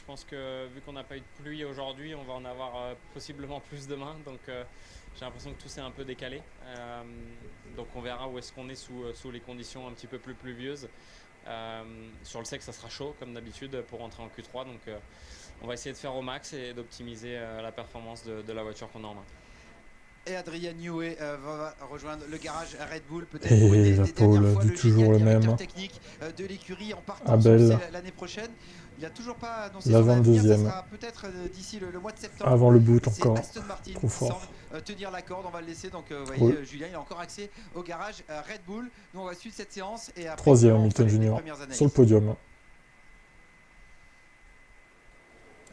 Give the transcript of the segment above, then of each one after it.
Je pense que vu qu'on n'a pas eu de pluie aujourd'hui, on va en avoir possiblement plus demain. Donc j'ai l'impression que tout s'est un peu décalé. Donc on verra où est-ce qu'on est sous les conditions un petit peu plus pluvieuses. Sur le sec, ça sera chaud comme d'habitude pour rentrer en Q3. Donc on va essayer de faire au max et d'optimiser la performance de la voiture qu'on a en main. Et Adrien Newey va rejoindre le garage Red Bull, peut-être pour une Et la des dernières pole fois, du le génial toujours le directeur même. technique de l'écurie en partant se lancer Abel, l'année prochaine. Il n'a toujours pas annoncé la son avenir, ça 22e. sera peut-être d'ici le mois de septembre. Avant le boot C'est encore. Aston Martin Trop qui semble fort. tenir la corde, on va le laisser. Donc vous Oui. voyez, Julien, il a encore accès au garage Red Bull. Nous on va suivre cette séance et après 3e on fera Hamilton les Junior. premières Sur le analyses. podium.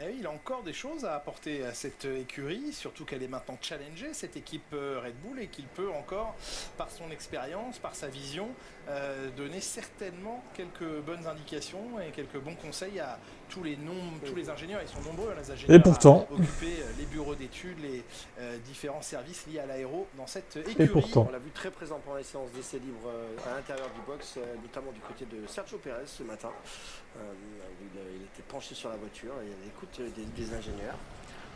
Et oui, il a encore des choses à apporter à cette écurie, surtout qu'elle est maintenant challengée, cette équipe Red Bull, et qu'il peut encore, par son expérience, par sa vision, donner certainement quelques bonnes indications et quelques bons conseils à tous les ingénieurs. Ils sont nombreux, les ingénieurs, Et pourtant. à occuper les bureaux d'études, les différents services liés à l'aéro dans cette écurie. Et pourtant. On l'a vu très présent pendant les séances d'essais libres à l'intérieur du box, notamment du côté de Sergio Pérez ce matin. Il était penché sur la voiture et à l'écoute des ingénieurs.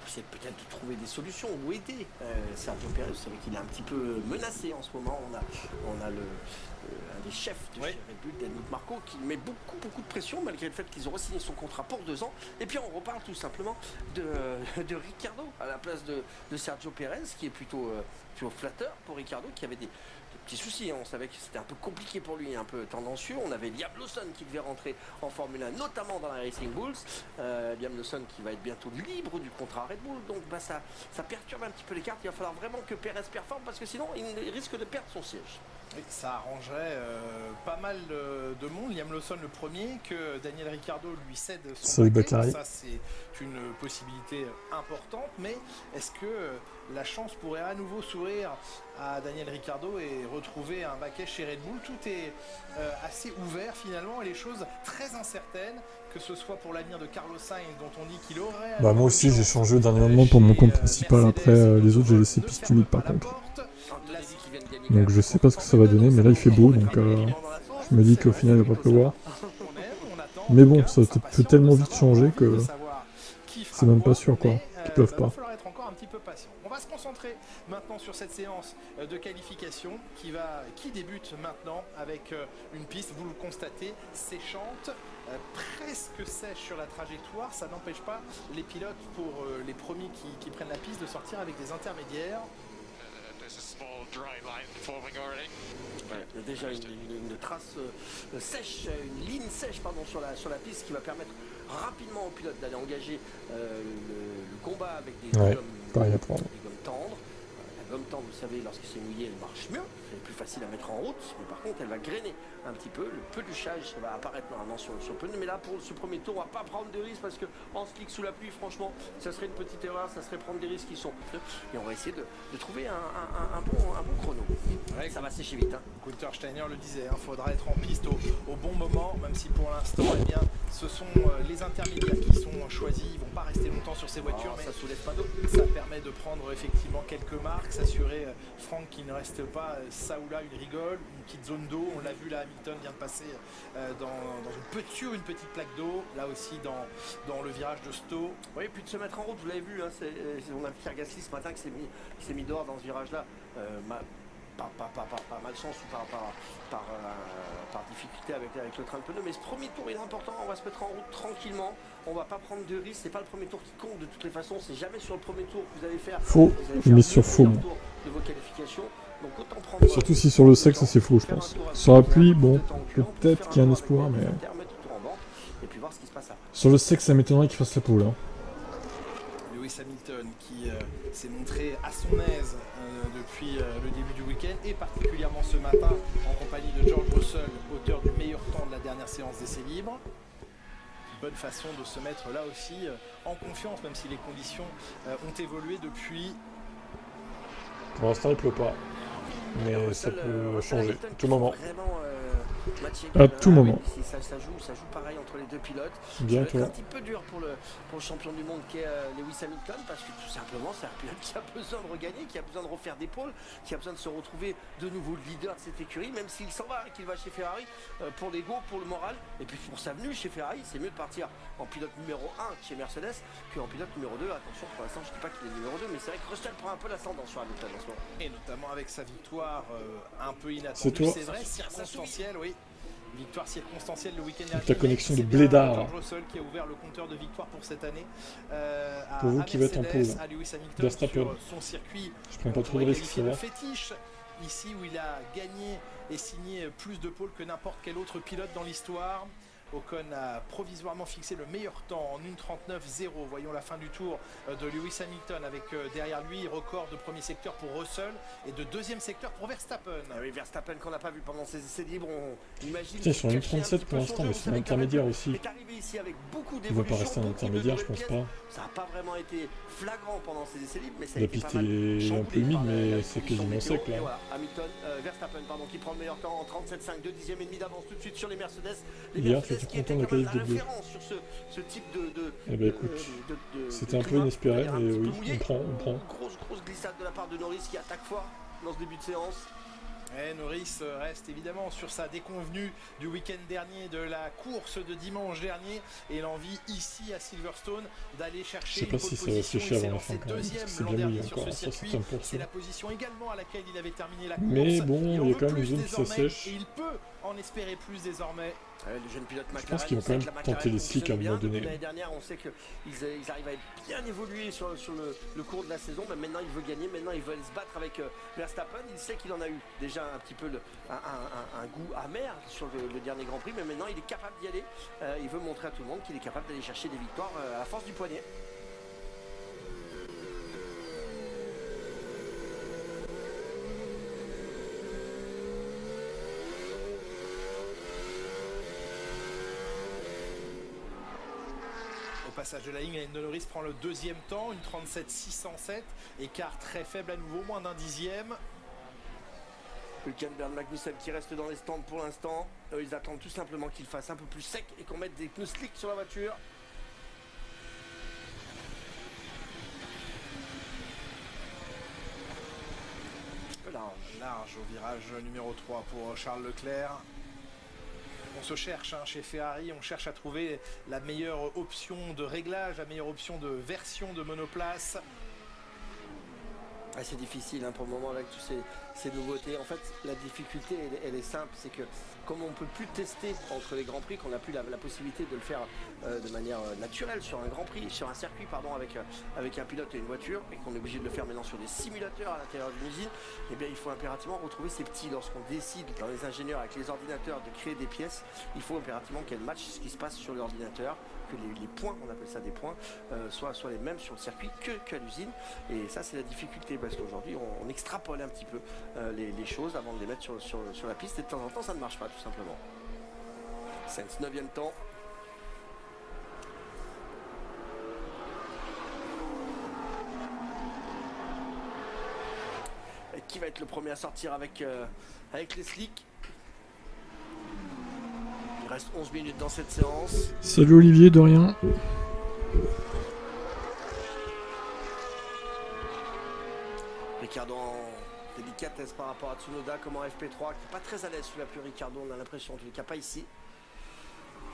C'est peut-être de trouver des solutions ou aider Sergio Pérez. Vous savez qu'il est un petit peu menacé en ce moment. On a un des chefs de chez Red Bull, Helmut Marko, qui met beaucoup de pression malgré le fait qu'ils ont re-signé son contrat pour 2 ans. Et puis on reparle tout simplement de Ricciardo à la place de Sergio Pérez, qui est plutôt flatteur pour Ricciardo, qui avait des petits soucis. On savait que c'était un peu compliqué pour lui, un peu tendancieux. On avait Liam Lawson qui devait rentrer en Formule 1, notamment dans la Racing Bulls. Liam Lawson qui va être bientôt libre du contrat Red Bull. Donc ça perturbe un petit peu les cartes. Il va falloir vraiment que Pérez performe parce que sinon il risque de perdre son siège. Oui, ça arrangerait pas mal de monde. Liam Lawson le premier, que Daniel Ricciardo lui cède son baquet. Ça c'est une possibilité importante, mais est-ce que la chance pourrait à nouveau sourire à Daniel Ricciardo et retrouver un baquet chez Red Bull? Tout est assez ouvert finalement et les choses très incertaines, que ce soit pour l'avenir de Carlos Sainz dont on dit qu'il aurait... Bah moi aussi j'ai changé au dernier moment pour mon compte principal, après les autres j'ai laissé piste humide par contre. Donc je sais pas ce que ça va donner, mais là il fait beau, donc je me dis qu'au final il va pas pleuvoir. Mais bon, ça peut tellement vite changer que c'est même pas sûr quoi, qu'ils peuvent pas. On va se concentrer maintenant sur cette séance de qualification qui débute maintenant avec une piste, vous le constatez, séchante, presque sèche sur la trajectoire. Ça n'empêche pas les pilotes, pour les premiers qui prennent la piste, de sortir avec des intermédiaires. Il y a déjà une trace sèche, une ligne sèche sur la piste qui va permettre rapidement aux pilotes d'aller engager le combat avec des gommes tendres. La gomme tendre, vous savez, lorsqu'il s'est mouillé, elle marche mieux, c'est plus facile à mettre en route, mais par contre elle va grainer un petit peu, le peluchage ça va apparaître normalement sur le pneu, mais là pour ce premier tour on va pas prendre de risques parce qu'en slick sous la pluie, franchement, ça serait une petite erreur, ça serait prendre des risques qui sont... Et on va essayer de trouver un bon chrono. Ouais, ça va sécher vite. Günther Steiner le disait, il faudra être en piste au bon moment, même si pour l'instant, eh bien, ce sont les intermédiaires qui sont choisis, ils vont pas rester longtemps sur ces voitures, mais ça soulève pas d'eau. Ça permet de prendre effectivement quelques marques, s'assurer, Franck, qu'il ne reste pas ça ou là une rigole, une petite zone d'eau. On l'a vu là, Hamilton vient de passer sur une petite plaque d'eau, là aussi dans le virage de Stowe. Oui, puis de se mettre en route, vous l'avez vu, on a vu Pierre Gasly ce matin qui s'est mis dehors dans ce virage-là. Pas malchance ou par difficulté avec le train de pneus, mais ce premier tour est important. On va se mettre en route tranquillement, on va pas prendre de risques, c'est pas le premier tour qui compte de toutes les façons, c'est jamais sur le premier tour que vous allez faire faux, je mise sur faux de vos qualifications. Donc autant prendre, surtout si sur le sec ça c'est faux je pense. Sur la pluie, bon, peut-être qu'il y a un espoir, mais et puis voir ce qui se passe après. Sur le sec ça m'étonnerait qu'il fasse la pole. Lewis Hamilton qui s'est montré à son aise depuis le début du week-end et particulièrement ce matin en compagnie de George Russell, auteur du meilleur temps de la dernière séance d'essais libres. Bonne façon de se mettre là aussi en confiance, même si les conditions ont évolué depuis. Pour l'instant il pleut pas, mais ça peut changer à tout moment. Vraiment À tout moment. Ça joue pareil entre les deux pilotes. Bien, C'est un petit peu dur pour le champion du monde qui est Lewis Hamilton, parce que tout simplement c'est un pilote qui a besoin de regagner, qui a besoin de refaire des pôles, qui a besoin de se retrouver de nouveau le leader de cette écurie, même s'il s'en va, qu'il va chez Ferrari, pour l'ego, pour le moral, et puis pour sa venue chez Ferrari, c'est mieux de partir en pilote numéro 1 chez Mercedes qu'en pilote numéro 2. Attention, pour l'instant je ne dis pas qu'il est numéro 2, mais c'est vrai que Russell prend un peu l'ascendant sur Hamilton en ce moment. Et notamment avec sa victoire un peu inattendue, c'est vrai, circonstancielle, oui. Victoire circonstancielle le week-end dernier. Ta connexion de C'est blédard. George Russell qui a ouvert le compteur de victoire pour cette année. Pour vous qui va être en pôle. À Lewis Hamilton Verstappen. sur son circuit. Je prends pas trop de risques, ça le va. fétiche ici où il a gagné et signé plus de pôles que n'importe quel autre pilote dans l'histoire. Ocon a provisoirement fixé le meilleur temps en 1:39.0. Voyons la fin du tour de Lewis Hamilton avec derrière lui record de premier secteur pour Russell et de deuxième secteur pour Verstappen. Ah oui, Verstappen qu'on n'a pas vu pendant ses essais libres, on imagine. Putain, ils sont en 1:37 pour l'instant, mais c'est un intermédiaire aussi. Il va pas rester en intermédiaire, je pense pas. Ça n'a pas vraiment été flagrant pendant ses essais libres, mais ça a La été piste pas mal est un peu humide, mais c'est quasiment sec là. voilà, Verstappen qui prend le meilleur temps en 37.5, 2 dixièmes et demi d'avance tout de suite sur les Mercedes. Hier, tu étais content de la qualif de bleu. Sur ce type de eh ben écoute, c'était un peu inespéré, mais oui, on prend. Grosse glissade de la part de Norris qui attaque fort dans ce début de séance. Norris reste évidemment sur sa déconvenue du week-end dernier, de la course de dimanche dernier, et l'envie ici à Silverstone d'aller chercher une pole position. Je sais pas si ça va sécher avant la fin quand même, parce que c'est bien mouillé encore à 60%. C'est la position également à laquelle il avait terminé la course. Mais bon, il y a quand même une zone qui s'assèche. Et il peut en espérer plus désormais. Le jeune pilote McLaren, je pense qu'ils vont quand même tenter les slicks à un moment donné. L'année dernière, on sait qu'ils arrivent à bien évoluer sur le cours de la saison. Mais maintenant, il veut gagner. Maintenant, il veut aller se battre avec Verstappen. Il sait qu'il en a eu déjà un petit peu un goût amer sur le dernier Grand Prix. Mais maintenant, il est capable d'y aller. Il veut montrer à tout le monde qu'il est capable d'aller chercher des victoires à la force du poignet. Passage de la ligne, Lando Norris prend le deuxième temps, une 37.607, écart très faible à nouveau, moins d'un dixième. Hülkenberg, Magnussen qui reste dans les stands pour l'instant. Ils attendent tout simplement qu'il fasse un peu plus sec et qu'on mette des pneus slick sur la voiture. Large au virage numéro 3 pour Charles Leclerc. On se cherche chez Ferrari, on cherche à trouver la meilleure option de réglage, la meilleure option de version de monoplace. C'est difficile pour le moment avec toutes ces nouveautés. En fait, la difficulté, elle est simple, c'est que comme on ne peut plus tester entre les Grands Prix, qu'on n'a plus la possibilité de le faire de manière naturelle sur un Grand Prix, sur un circuit avec un pilote et une voiture, et qu'on est obligé de le faire maintenant sur des simulateurs à l'intérieur d'une usine, eh bien il faut impérativement retrouver ces petits. Lorsqu'on décide dans les ingénieurs avec les ordinateurs de créer des pièces, il faut impérativement qu'elles matchent ce qui se passe sur l'ordinateur, que les points, on appelle ça des points, soient les mêmes sur le circuit qu'à l'usine. Et ça c'est la difficulté, parce qu'aujourd'hui on extrapole un petit peu les choses avant de les mettre sur la piste, et de temps en temps ça ne marche pas tout simplement. Sainz 9e temps. Et qui va être le premier à sortir avec les slicks? Il reste 11 minutes dans cette séance. Salut Olivier, de rien. Ricardo en délicatesse par rapport à Tsunoda comme en FP3, qui n'est pas très à l'aise sous la pluie. Ricardo, on a l'impression, en tout cas pas ici.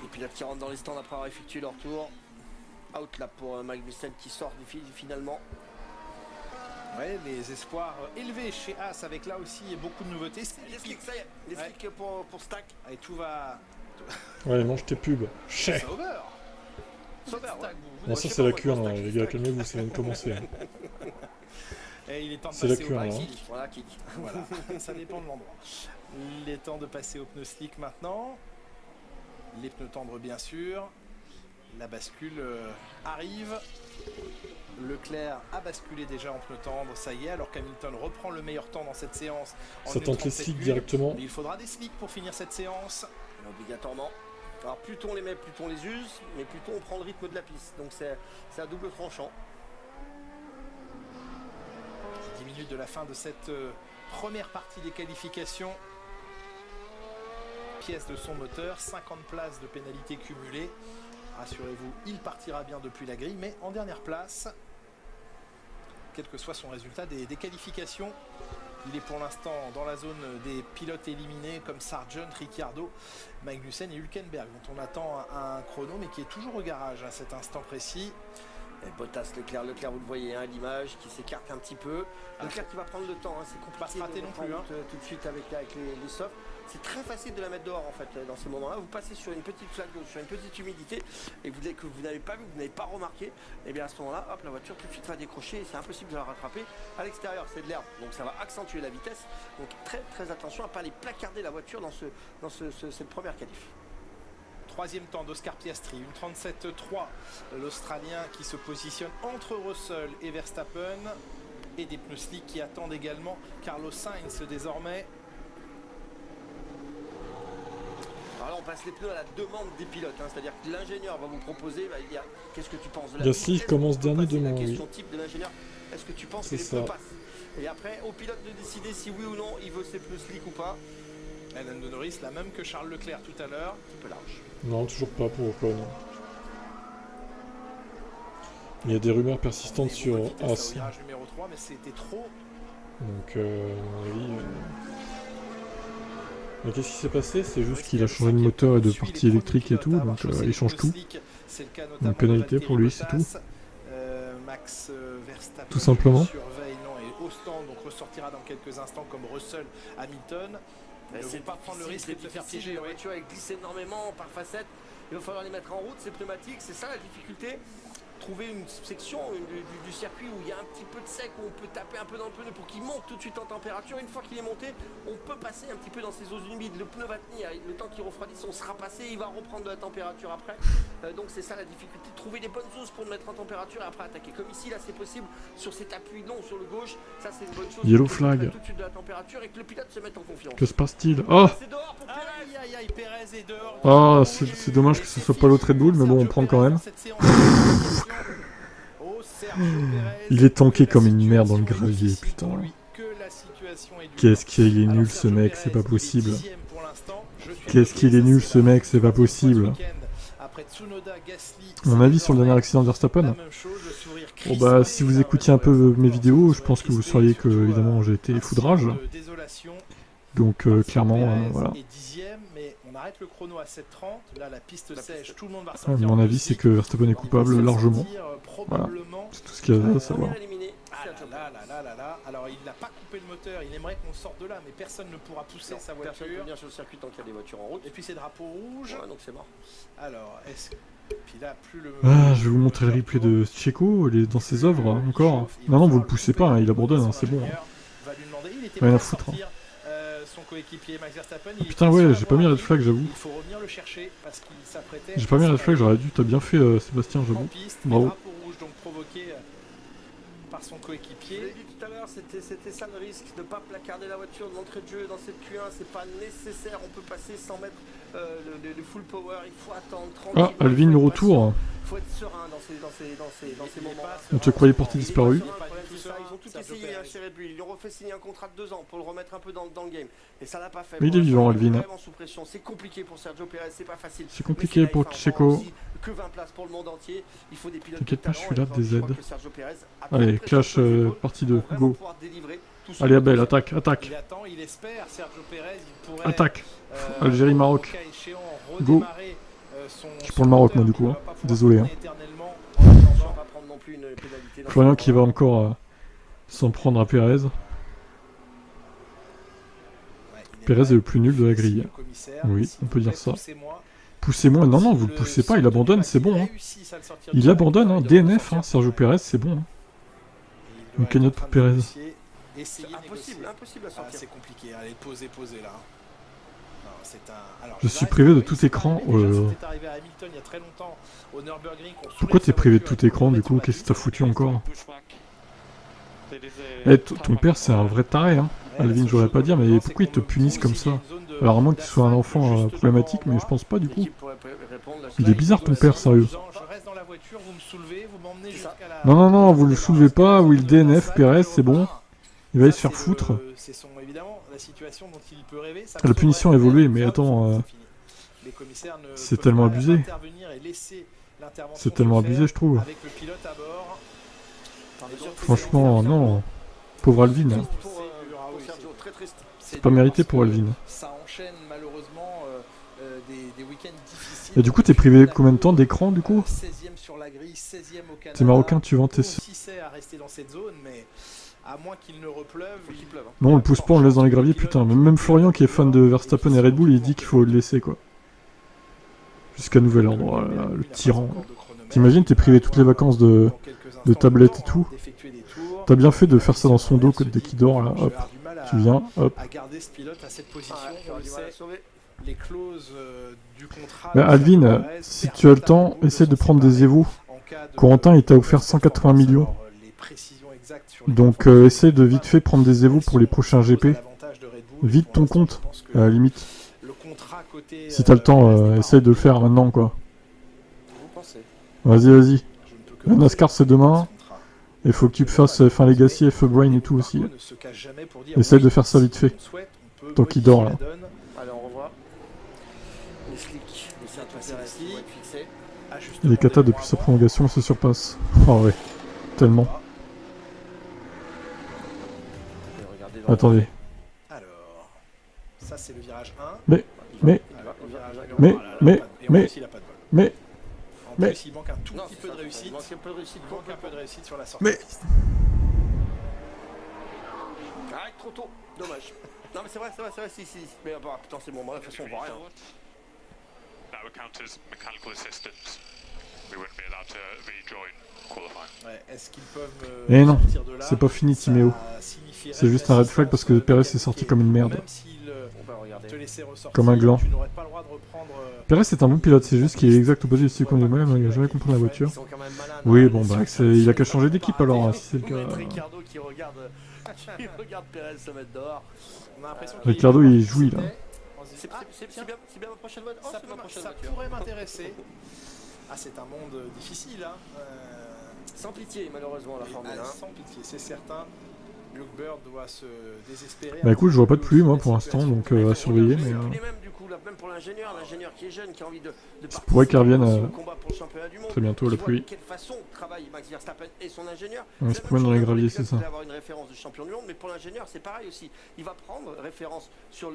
Les pilotes qui rentrent dans les stands après avoir effectué leur tour. Out là pour Magnussen qui sort finalement. Ouais, les espoirs élevés chez Haas avec là aussi beaucoup de nouveautés. Les slicks, ça y est, les slicks pour Stack. Et tout va. Ouais, mange tes pubs. Sauber. Non, ça c'est la cure, hein, les gars, calmez-vous, ça vient de commencer. Et il est temps de c'est la passer cure, au hein. Voilà, kick. Voilà, ça dépend de l'endroit. Il est temps de passer au pneu slick maintenant. Les pneus tendres bien sûr. La bascule arrive. Leclerc a basculé déjà en pneu tendre, ça y est, alors qu'Hamilton reprend le meilleur temps dans cette séance. Ça tente les slicks directement. Mais il faudra des slicks pour finir cette séance. Obligatoirement. Alors plus tôt on les met, plus tôt on les use, mais plus tôt on prend le rythme de la piste. Donc c'est à double tranchant. 10 minutes de la fin de cette première partie des qualifications. pièces de son moteur, 50 places de pénalité cumulées. Rassurez-vous, il partira bien depuis la grille, mais en dernière place, quel que soit son résultat des qualifications. Il est pour l'instant dans la zone des pilotes éliminés comme Sargent, Ricciardo, Magnussen et Hülkenberg, dont on attend un chrono, mais qui est toujours au garage à cet instant précis. Et Bottas, Leclerc, vous le voyez à l'image, qui s'écarte un petit peu. Leclerc qui va prendre le temps, c'est compliqué pas se rater de non plus, tout de suite avec les softs. C'est très facile de la mettre dehors en fait dans ces moments-là. Vous passez sur une petite flaque d'eau, sur une petite humidité et que vous n'avez pas vu, vous n'avez pas remarqué, et bien à ce moment-là, hop, la voiture tout de suite va décrocher et c'est impossible de la rattraper. À l'extérieur, c'est de l'herbe, donc ça va accentuer la vitesse. Donc très attention à ne pas aller placarder la voiture dans cette première qualif. Troisième temps d'Oscar Piastri, une 37.3, l'Australien qui se positionne entre Russell et Verstappen, et des pneus slick qui attendent également Carlos Sainz désormais. Alors là, on passe les pneus à la demande des pilotes, c'est-à-dire que l'ingénieur va vous proposer, qu'est-ce que tu penses de la Gasly commence dernier demain, la oui. question type de l'ingénieur, est-ce que tu penses que les pneus passent? Et après, au pilote de décider si oui ou non il veut ses pneus slick ou pas. Lando Norris, la même que Charles Leclerc tout à l'heure. Un petit peu large. Non, toujours pas pour Ocon. Il y a des rumeurs persistantes sur As. Numéro 3, mais c'était trop. Donc, oui. Mais qu'est-ce qui s'est passé? C'est juste qu'il a changé de moteur et de partie électrique et tout, donc il change tout. Une pénalité pour lui, c'est tout. Max Verstappen Tout simplement. surveille, non, et au stand, donc ressortira dans quelques instants comme Russell, Hamilton. Ne vont pas prendre le risque de se faire piéger. La voiture elle glisse énormément par facette. Il va falloir les mettre en route, ces pneumatiques, c'est ça la difficulté. Trouver une section du circuit où il y a un petit peu de sec, où on peut taper un peu dans le pneu pour qu'il monte tout de suite en température. Une fois qu'il est monté, on peut passer un petit peu dans ces eaux humides. Le pneu va tenir, le temps qu'il refroidisse, on sera passé, il va reprendre de la température après. Donc c'est ça la difficulté, trouver les bonnes choses pour le mettre en température et après attaquer. Comme ici, là c'est possible, sur cet appui long sur le gauche, ça c'est une bonne chose. Yellow flag. Tout de suite de la température et que le pilote se mette en confiance. Que se passe-t-il? Oh! C'est dehors pour Perez. Aïe aïe aïe, Perez est dehors. Ah, c'est dommage que ce soit pas l'autre Red Bull, mais bon, on prend quand même. Il est tanké comme une merde dans le gravier, putain. Qu'est-ce qu'il est nul ce mec, c'est pas possible. Qu'est-ce qu'il est nul ce mec, c'est pas possible. Mon avis sur le dernier accident de Verstappen? Bon bah, si vous écoutiez un peu mes vidéos, je pense que vous sauriez que, évidemment, j'ai été foudrage. Donc, clairement, voilà. On arrête le chrono à 7:30, là la piste sèche, tout le monde va Mon avis, c'est que Verstappen est coupable largement. Voilà, c'est tout ce qu'il y a à savoir. Alors il n'a pas coupé le moteur, il aimerait qu'on sorte de là, mais personne ne pourra pousser sa voiture. Personne ne peut venir sur le circuit tant qu'il y a des voitures en route. Et puis c'est drapeau rouge. Ouais, donc c'est mort. Alors, est-ce que... Puis là, plus le... Ah, je vais vous montrer le replay de Checo, il est dans ses œuvres, encore. Non, vous le poussez pas, il abandonne, c'est bon. Rien à foutre. Son coéquipier Max Verstappen, putain, ouais, j'ai pas mis red flag, j'avoue. Il faut revenir le chercher parce qu'il s'apprêtait. J'ai pas mis red flag, j'aurais dû, t'as bien fait, Sébastien, j'avoue. Bravo. Drapeau rouge donc provoqué par son coéquipier. Je l'ai dit tout à l'heure, c'était ça le risque, de ne pas placarder la voiture de l'entrée de jeu dans cette Q1, c'est pas nécessaire, on peut passer sans mettre le full power, il faut attendre 30 Ah, Alvin, le retour. Il faut être serein dans ces moments. On te croyait porté disparu. Ils ont tout essayé chez Red Bull, ils lui ont refait signer un contrat de 2 ans pour le remettre un peu dans le game. Et ça l'a pas fait. Mais il est vivant, Alvin. Vraiment sous pression, c'est compliqué pour Sergio Perez, c'est pas facile. C'est compliqué pour Checo. Que 20 places pour le monde entier, il faut des pilotes. T'inquiète pas, je suis là, des aides. Allez, clash, partie 2, go. Allez, Abel, attaque, attaque. Il attend, il espère, Sergio Perez, il pourrait, attaque. Algérie, Maroc. Go. Je suis pour le Maroc, moi, du coup. Hein. Désolé. Hein. Florian qui va encore s'en prendre à Perez. Perez est le plus nul de la grille. Oui, on peut dire ça. Poussez-moi. Non, non, vous le poussez pas, il abandonne, c'est bon. Hein. Il abandonne, hein. DNF, hein. Sergio Perez, c'est bon. Hein. Une cagnotte pour Perez. Impossible à sortir. C'est compliqué, allez, posez là. Je suis privé de tout écran. Pourquoi t'es privé de tout écran du coup? Qu'est-ce que t'as foutu encore? Eh, ton père c'est un vrai taré, hein. Alvin, j'aurais pas dire, mais pourquoi ils te punissent comme ça? Alors à moins que tu sois un enfant problématique, mais je pense pas du coup. Il est bizarre ton père, sérieux. Non, non, non, vous le soulevez pas, ou il DNF, Perez, c'est bon. Il va aller se faire foutre. C'est évidemment la situation dont il peut rêver. La punition a évolué, mais attends, c'est tellement abusé. C'est tellement abusé, je trouve. Franchement, non. Pauvre Alvin. C'est pas mérité pour Alvin. Ça enchaîne malheureusement des week-ends difficiles. Et du coup, t'es privé combien de temps d'écran du coup? 16e sur la grille, 16e au Canada. T'es marocain, tu vends tes... Si c'est à rester dans cette zone, mais à moins qu'il ne repleuve, il pleuve. Non, on le pousse pas, on le laisse dans les graviers, putain. Même Florian qui est fan de Verstappen et Red Bull, il dit qu'il faut le laisser quoi. Jusqu'à nouvel ordre, le tyran. T'imagines, t'es privé toutes les vacances de tablettes et tout. T'as bien fait de faire ça dans son dos dès qu'il dort là, hop. Tu viens, hop. Les clauses du contrat. Mais Alvin, si tu as le temps, essaie de prendre des évos. Corentin, il t'a offert 180 millions. Donc essaie de vite fait prendre des évos pour les prochains GP. Vide ton compte, à la limite. Si t'as le temps, essaie de le faire maintenant, quoi. Vas-y, vas-y. La NASCAR, c'est demain. Il faut que tu fasses F1 Legacy, F1 Brain et tout aussi. Essaie de faire ça vite fait. Tant qu'il dort, là. Les katas depuis sa prolongation se surpassent. Oh ouais, tellement. Attendez. Alors, ça c'est le virage 1. Mais. En plus, il manque un tout petit peu de réussite. Il manque un peu de réussite sur la sortie. Mais. Arrête trop tôt, dommage. Non mais c'est vrai, si. Mais bah, putain c'est bon, bref, de toute façon on voit rien. Ouais, est-ce qu'ils peuvent Eh non, c'est pas fini Timéo. C'est juste un red flag parce que Perez est sorti comme une merde. Comme un gland. Perez est un bon pilote, c'est juste qu'il est exact opposé du style conduit de moi-même, il a jamais compris la voiture. Oui, bon bah il a qu'à changer d'équipe alors, hein, si c'est le cas. Ricardo qui regarde Perez se mettre dehors. Ricardo il jouit là. C'est bien ma prochaine voiture. Ça pourrait m'intéresser. Ah, c'est un monde difficile, hein. Sans pitié, malheureusement, la Formule 1. Sans pitié, c'est certain. Luke Bird doit se désespérer. Bah écoute, je vois pas de pluie moi pour l'instant, donc à surveiller. Mais même pour l'ingénieur qui est jeune, qui a envie de ça pourrait qu'il revienne combat pour le championnat du monde. Très bientôt la pluie. De quelle façon travaille Max Verstappen et son ingénieur? On se promène dans les graviers, c'est ça. Il va avoir une référence de champion du monde, mais pour l'ingénieur, c'est pareil aussi. Il va prendre référence sur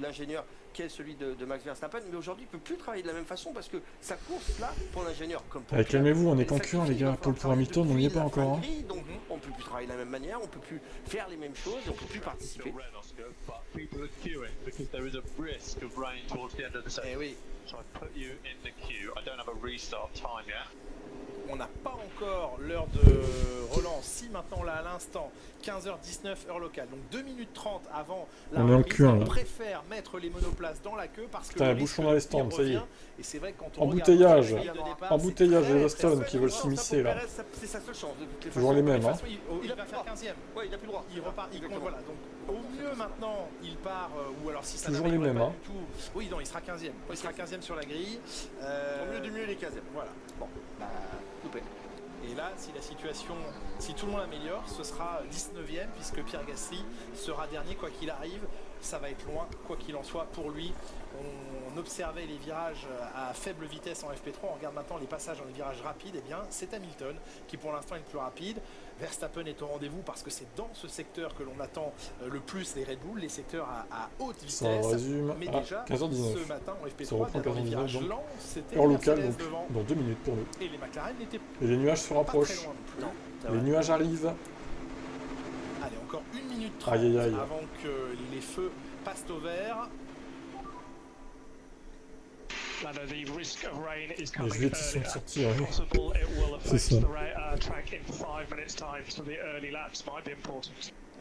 l'ingénieur qui est celui de Max Verstappen, mais aujourd'hui, il ne peut plus travailler de la même façon parce que sa course là, pour l'ingénieur, comme pour calmez-vous, on est concurrents les gars, pour Hamilton, on n'y est pas encore. Hein. Donc on ne peut plus travailler de la même manière, on ne peut plus faire les mêmes choses, on ne peut plus participer. Eh oui. On n'a pas encore l'heure de relance. Si maintenant là à l'instant 15h19 heure locale, donc 2 minutes 30 avant la reprise, on préfère mettre les monoplaces dans la queue parce que putain, bouchon dans les stands, ça y est. Et c'est vrai que quand on embouteillage de Aston qui veulent s'immiscer là. C'est sa seule chance de toutes les façons. Toujours les mêmes hein. Il va faire 15e. Ouais, il a plus le droit. Il repart, il compte, voilà. Donc au mieux maintenant, il part ou alors si ça toujours les mêmes hein. Oui, non, il sera 15e. Il sera 15e sur la grille. Au mieux du mieux, il est 15e. Voilà. Bon, bah loupé. Et là, si tout le monde améliore, ce sera 19e puisque Pierre Gasly sera dernier quoi qu'il arrive. Ça va être loin, quoi qu'il en soit, pour lui. On observait les virages à faible vitesse en FP3. On regarde maintenant les passages dans les virages rapides. Eh bien, c'est Hamilton qui, pour l'instant, est le plus rapide. Verstappen est au rendez-vous parce que c'est dans ce secteur que l'on attend le plus les Red Bull, les secteurs à haute vitesse. Ça résume mais à déjà, 15h19. ce matin en FP3, ça reprend 15h19, donc c'était heure locale, donc dans 2 minutes pour nous. Et les McLaren n'étaient et les nuages se rapprochent. Les nuages arrivent. Allez, encore 1 minute 30 avant que les feux passent au vert. Les juillettes sont sortis, hein. C'est ça.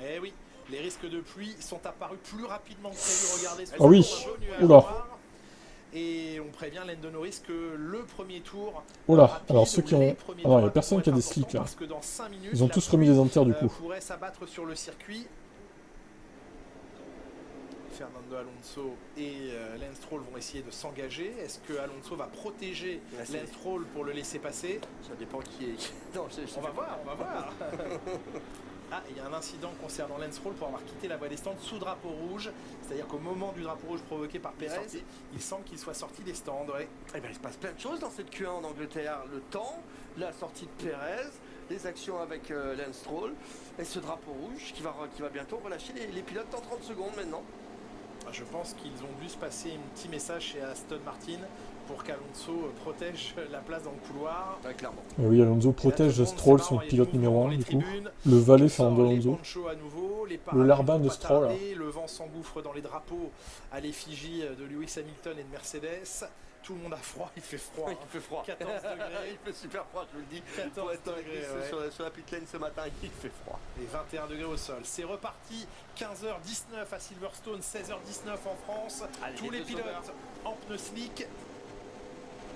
Eh oui, les risques de pluie sont apparus plus rapidement que prévu. Regardez ce que ah oui, oula. Et on prévient Lando Norris que le premier tour. Oula, alors ceux qui ont. Ah non, il n'y a personne qui a des slicks là. Ils ont tous remis des inters du coup. Pourrait s'abattre sur le circuit. Fernando Alonso et Lance Stroll vont essayer de s'engager. Est-ce que Alonso va protéger Lance Stroll pour le laisser passer? Ça dépend qui est. Non, on va voir. Ah, il y a un incident concernant Lance Stroll pour avoir quitté la voie des stands sous drapeau rouge. C'est-à-dire qu'au moment du drapeau rouge provoqué par Perez, il semble qu'il soit sorti des stands. Ouais. Eh bien, il se passe plein de choses dans cette Q1 en Angleterre. Le temps, la sortie de Perez, les actions avec Lance Stroll et ce drapeau rouge qui va bientôt relâcher les pilotes en 30 secondes maintenant. Je pense qu'ils ont dû se passer un petit message chez Aston Martin pour qu'Alonso protège la place dans le couloir. Ouais, clairement. Et oui, Alonso protège Stroll, son pilote numéro 1 du coup. Le valet Fernando Alonso. Le larbin de Stroll. Le vent s'engouffre dans les drapeaux à l'effigie de Lewis Hamilton et de Mercedes. Tout le monde a froid, il fait froid. Il fait froid. 14 degrés. Il fait super froid, je vous le dis. 14 degrés, sur la pit lane ce matin, il fait froid. Et 21 degrés au sol. C'est reparti, 15h19 à Silverstone, 16h19 en France. Allez, tous les pilotes en pneus slick.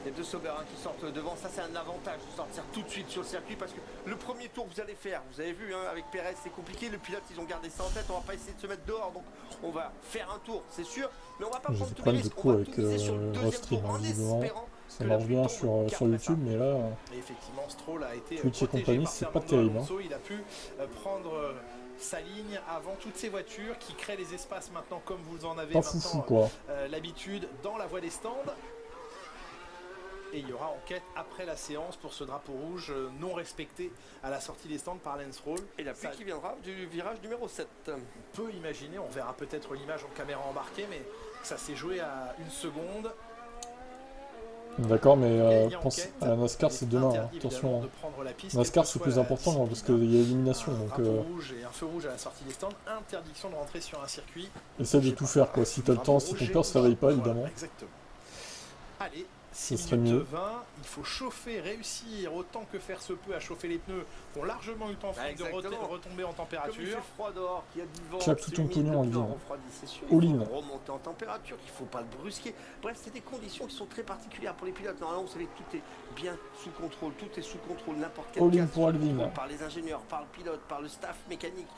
Les deux Sauber qui sortent devant, ça c'est un avantage de sortir tout de suite sur le circuit parce que le premier tour que vous allez faire, vous avez vu avec Perez c'est compliqué, le pilote ils ont gardé ça en tête, on va pas essayer de se mettre dehors donc on va faire un tour c'est sûr, mais on va pas prendre tous les risques, on va tout miser sur le deuxième tour en espérant ça marche bien sur YouTube mais là et effectivement Stroll a été Twitch et compagnie c'est pas terrible. Il a pu prendre sa ligne avant toutes ces voitures qui créent les espaces maintenant comme vous en avez pas maintenant foufou, quoi. L'habitude dans la voie des stands. Et il y aura enquête après la séance pour ce drapeau rouge non respecté à la sortie des stands par Lance Stroll. Et la pluie qui viendra du virage numéro 7. On peut imaginer, on verra peut-être l'image en caméra embarquée, mais ça s'est joué à une seconde. D'accord, mais pense à la NASCAR c'est demain, attention. NASCAR c'est plus important parce qu'il y a élimination. Donc, rouge et un feu rouge à la sortie des stands, interdiction de rentrer sur un circuit. Essaye de tout faire quoi, si t'as le temps, si ton peur se réveille pas évidemment. Voilà, exactement. Allez. Ce serait mieux. 20, il faut chauffer, réussir autant que faire se peut à chauffer les pneus qui ont largement eu le temps de retomber en température. Comme il fait froid dehors, qu'il y a du vent, claque tout ton pognon en ligne. Il faut remonter en température, il ne faut pas le brusquer. Bref, c'est des conditions qui sont très particulières pour les pilotes. Normalement, vous savez, tout est bien sous contrôle, n'importe quel cas par les ingénieurs, par le pilote, par le staff mécanique,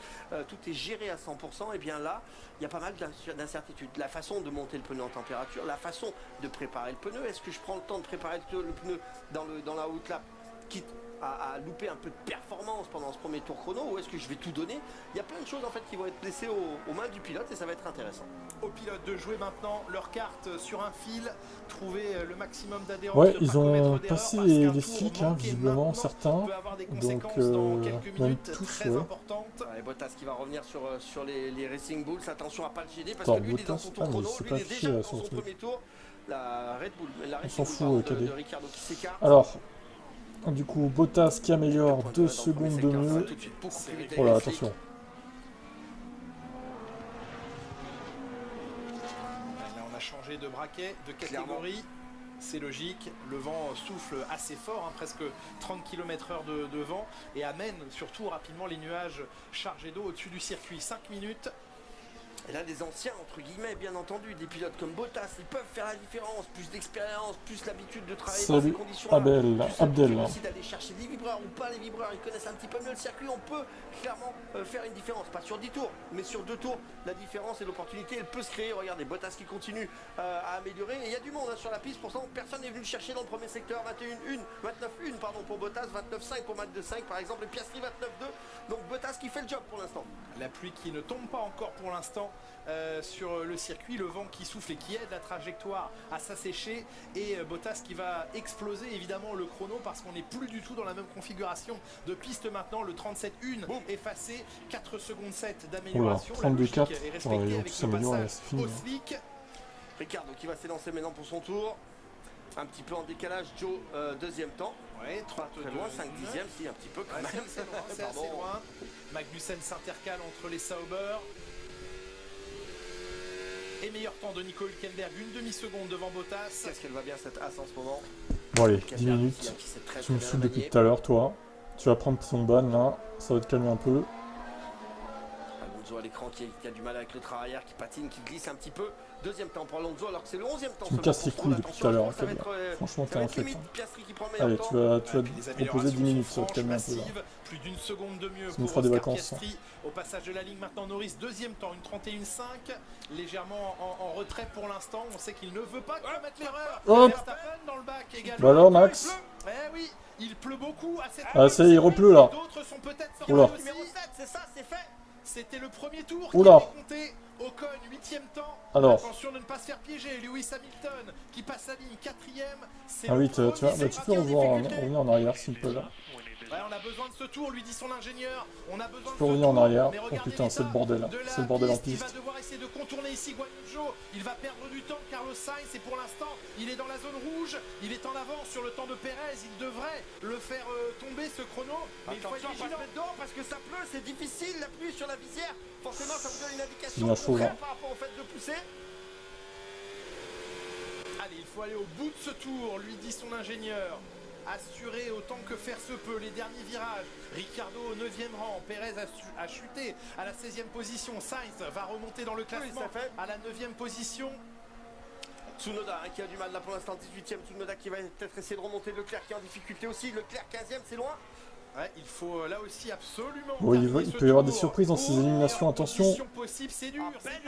tout est géré à 100%. Et bien là, il y a pas mal d'incertitudes. La façon de monter le pneu en température, la façon de préparer le pneu, est-ce que je prends le temps de préparer le pneu dans la haute lap, quitte à louper un peu de performance pendant ce premier tour chrono, ou est-ce que je vais tout donner? Il y a plein de choses en fait qui vont être laissées aux mains du pilote et ça va être intéressant. Aux pilotes de jouer maintenant leur carte sur un fil, trouver le maximum d'adhérence. Ouais, ils ont passé les flics, visiblement certains, donc même tous. Ouais, Bottas qui va revenir sur les Racing Bulls, attention à pas le gêner parce que lui il est dans son tour chrono, lui il est déjà dans son premier tour. La Red Bull, la Racing Bull de Ricciardo qui s'écarte. Alors, du coup, Bottas qui améliore 2 secondes de mieux. Oh là, attention. Là, on a changé de braquet, de catégorie. C'est logique, le vent souffle assez fort, presque 30 km/h de vent, et amène surtout rapidement les nuages chargés d'eau au-dessus du circuit. 5 minutes. Et là, des anciens, entre guillemets, bien entendu, des pilotes comme Bottas, ils peuvent faire la différence, plus d'expérience, plus l'habitude de travailler dans ces conditions-là. Abdel. Aussi d'aller chercher des vibreurs ou pas les vibreurs, ils connaissent un petit peu mieux le circuit, on peut clairement faire une différence, pas sur 10 tours, mais sur 2 tours, la différence et l'opportunité, elle peut se créer. Regardez, Bottas qui continue à améliorer, et il y a du monde sur la piste, pour ça, personne n'est venu le chercher dans le premier secteur, 29-1 pour Bottas, 29-5 pour Matt de 5 par exemple, et Piastri 29-2, donc Bottas qui fait le job pour l'instant. La pluie qui ne tombe pas encore pour l'instant sur le circuit, le vent qui souffle et qui aide la trajectoire à s'assécher, et Bottas qui va exploser évidemment le chrono parce qu'on n'est plus du tout dans la même configuration de piste maintenant. Le 37-1 effacé, 4 secondes 7 d'amélioration. 32-4, est respectée avec le passage au slick. Ricciardo qui va s'élancer maintenant pour son tour. Un petit peu en décalage, Joe, deuxième temps. Ouais, 3 très loin, 5 dixièmes, si, un petit peu quand même. C'est assez loin. Magnussen s'intercale entre les Sauber. Et meilleur temps de Nico Hülkenberg, une demi-seconde devant Bottas. Qu'est-ce qu'elle va bien cette As en ce moment? Bon allez, 10 minutes. Tu me saoules depuis tout à l'heure, toi. Tu vas prendre ton ban là, ça va te calmer un peu. Alonso à l'écran qui a du mal avec le train arrière, qui patine, qui glisse un petit peu. Deuxième temps pour Alonso alors que c'est le 11e temps. Tu me casses les couilles depuis tout à l'heure, franchement t'es un fait. Allez, tu vas te proposer 10 minutes, ça va te calmer un peu là. Plus d'une seconde de mieux. Ça nous fera des vacances. Au passage de la ligne maintenant Norris, deuxième temps, une 31,5, légèrement en retrait pour l'instant. On sait qu'il ne veut pas commettre l'erreur. Verstappen dans le back également. Bah alors Max. Eh oui, il pleut beaucoup à cette Ah ça y est, il repleut là. D'autres sont peut-être sortis. Oula. Numéro 7, c'est ça, c'est fait. C'était le premier tour Oula. qui avait compté. Ocon, 8e temps. Alors. Attention de ne pas se faire piéger. Lewis Hamilton qui passe la ligne, 4e. Ah oui, tu peux revenir en arrière s'il peut là. Ouais, on a besoin de ce tour, lui dit son ingénieur. On a besoin Tu peux revenir en arrière. Oh putain, c'est le bordel là. C'est le bordel en piste. Il va devoir essayer de contourner ici Guan Yu Zhou. Il va perdre du temps, Carlos Sainz. Et pour l'instant, il est dans la zone rouge. Il est en avance sur le temps de Pérez. Il devrait le faire tomber ce chrono. Mais il faut être vigilant dedans parce que ça pleut, c'est difficile. La pluie sur la visière. Forcément, ça vous donne une indication chaud, contraire par rapport au fait de pousser. Allez, il faut aller au bout de ce tour, lui dit son ingénieur. Assuré autant que faire se peut les derniers virages. Ricciardo au 9e rang. Pérez a chuté à la 16e position. Sainz va remonter dans le classement à la 9e position. Tsunoda qui a du mal là pour l'instant, 18e. Tsunoda qui va peut-être essayer de remonter. Leclerc qui est en difficulté aussi. Leclerc 15e, c'est loin. Ouais, il faut là aussi absolument. Oui, il peut y avoir des surprises dans ces éliminations, attention. Possible, c'est dur.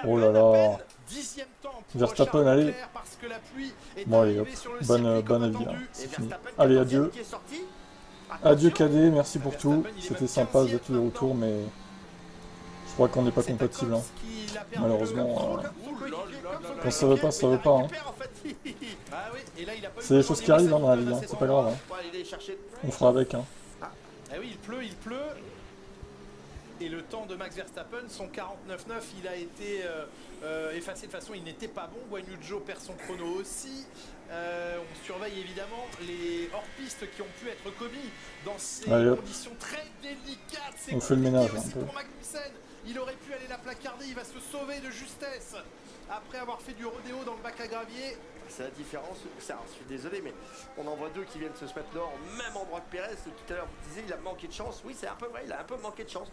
Oh là là. 10e temps pour Verstappen, allez. parce que la pluie est bon allez hop, bonne avis, hein. C'est fini. Allez, adieu. Adieu Cadet, merci pour tout. C'était sympa d'être tous les retours, mais je crois qu'on n'est pas compatible. Hein. Malheureusement, quand ça veut pas, ça veut pas. Hein. C'est des choses qui arrivent hein, dans la vie, hein. C'est pas grave. Hein. On fera avec. Hein. Ah oui, il pleut. Et le temps de Max Verstappen, son 49,9, il a été effacé de façon, il n'était pas bon. Guan Yu Zhou perd son chrono aussi. On surveille évidemment les hors-pistes qui ont pu être commis dans ces conditions très délicates. On fait le ménage aussi un peu. Pour Magnussen, il aurait pu aller la placarder, il va se sauver de justesse après avoir fait du rodéo dans le bac à gravier. C'est la différence, je suis désolé, mais on en voit deux qui viennent se mettre dehors au même endroit que Pérez. Tout à l'heure, vous disiez, il a manqué de chance. Oui, c'est un peu vrai, il a un peu manqué de chance.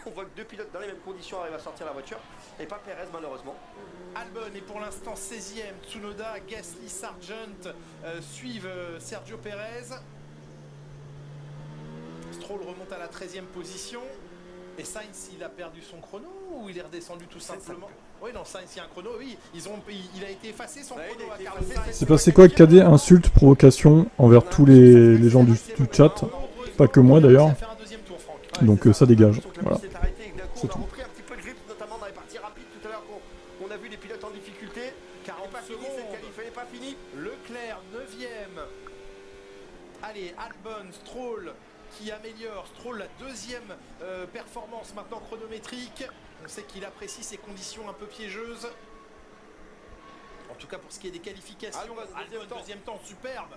On voit que deux pilotes dans les mêmes conditions arrivent à sortir la voiture, et pas Pérez, malheureusement. Albon est pour l'instant 16e. Tsunoda, Gasly, Sargent suivent Sergio Pérez. Stroll remonte à la 13e position. Et Sainz, il a perdu son chrono ou il est redescendu tout simplement? Oui, non, Sainz, il y a un chrono, oui. Il a été effacé son chrono à Carlos Sainz. C'est passé quoi, Cadet? Insulte, provocation envers tous les gens du chat, pas que moi d'ailleurs. Donc ça dégage. Voilà. C'est tout. repris un petit peu de grip, notamment dans les parties rapides. Tout à l'heure, on a vu les pilotes en difficulté. 40 secondes. Il n'est pas fini. Leclerc, 9e. Allez, Albon, Stroll qui améliore. Stroll, la deuxième performance maintenant chronométrique. On sait qu'il apprécie ces conditions un peu piégeuses. En tout cas pour ce qui est des qualifications. Albon, deuxième temps, superbe.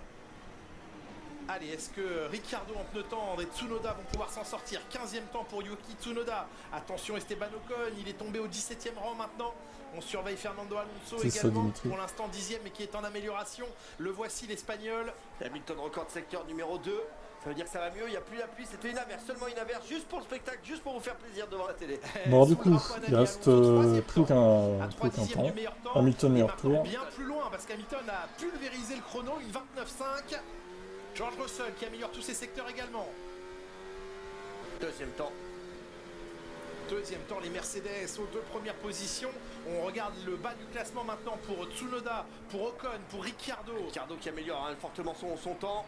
Allez, est-ce que Ricciardo en pneu tendre et Tsunoda vont pouvoir s'en sortir? 15e temps pour Yuki Tsunoda. Attention Esteban Ocon, il est tombé au 17e rang maintenant. On surveille Fernando Alonso également, pour l'instant 10e mais qui est en amélioration. Le voici l'Espagnol. Hamilton record de secteur numéro 2. Ça veut dire que ça va mieux, il n'y a plus la pluie, c'était une averse, seulement une averse, juste pour le spectacle, juste pour vous faire plaisir devant la télé. Bon, du coup, il reste plus qu'un temps. Hamilton meilleur tour. Bien plus loin parce qu'Hamilton a pulvérisé le chrono, une 29,5. George Russell qui améliore tous ses secteurs également. Deuxième temps, les Mercedes aux deux premières positions. On regarde le bas du classement maintenant pour Tsunoda, pour Ocon, pour Ricciardo. Ricciardo qui améliore fortement son temps.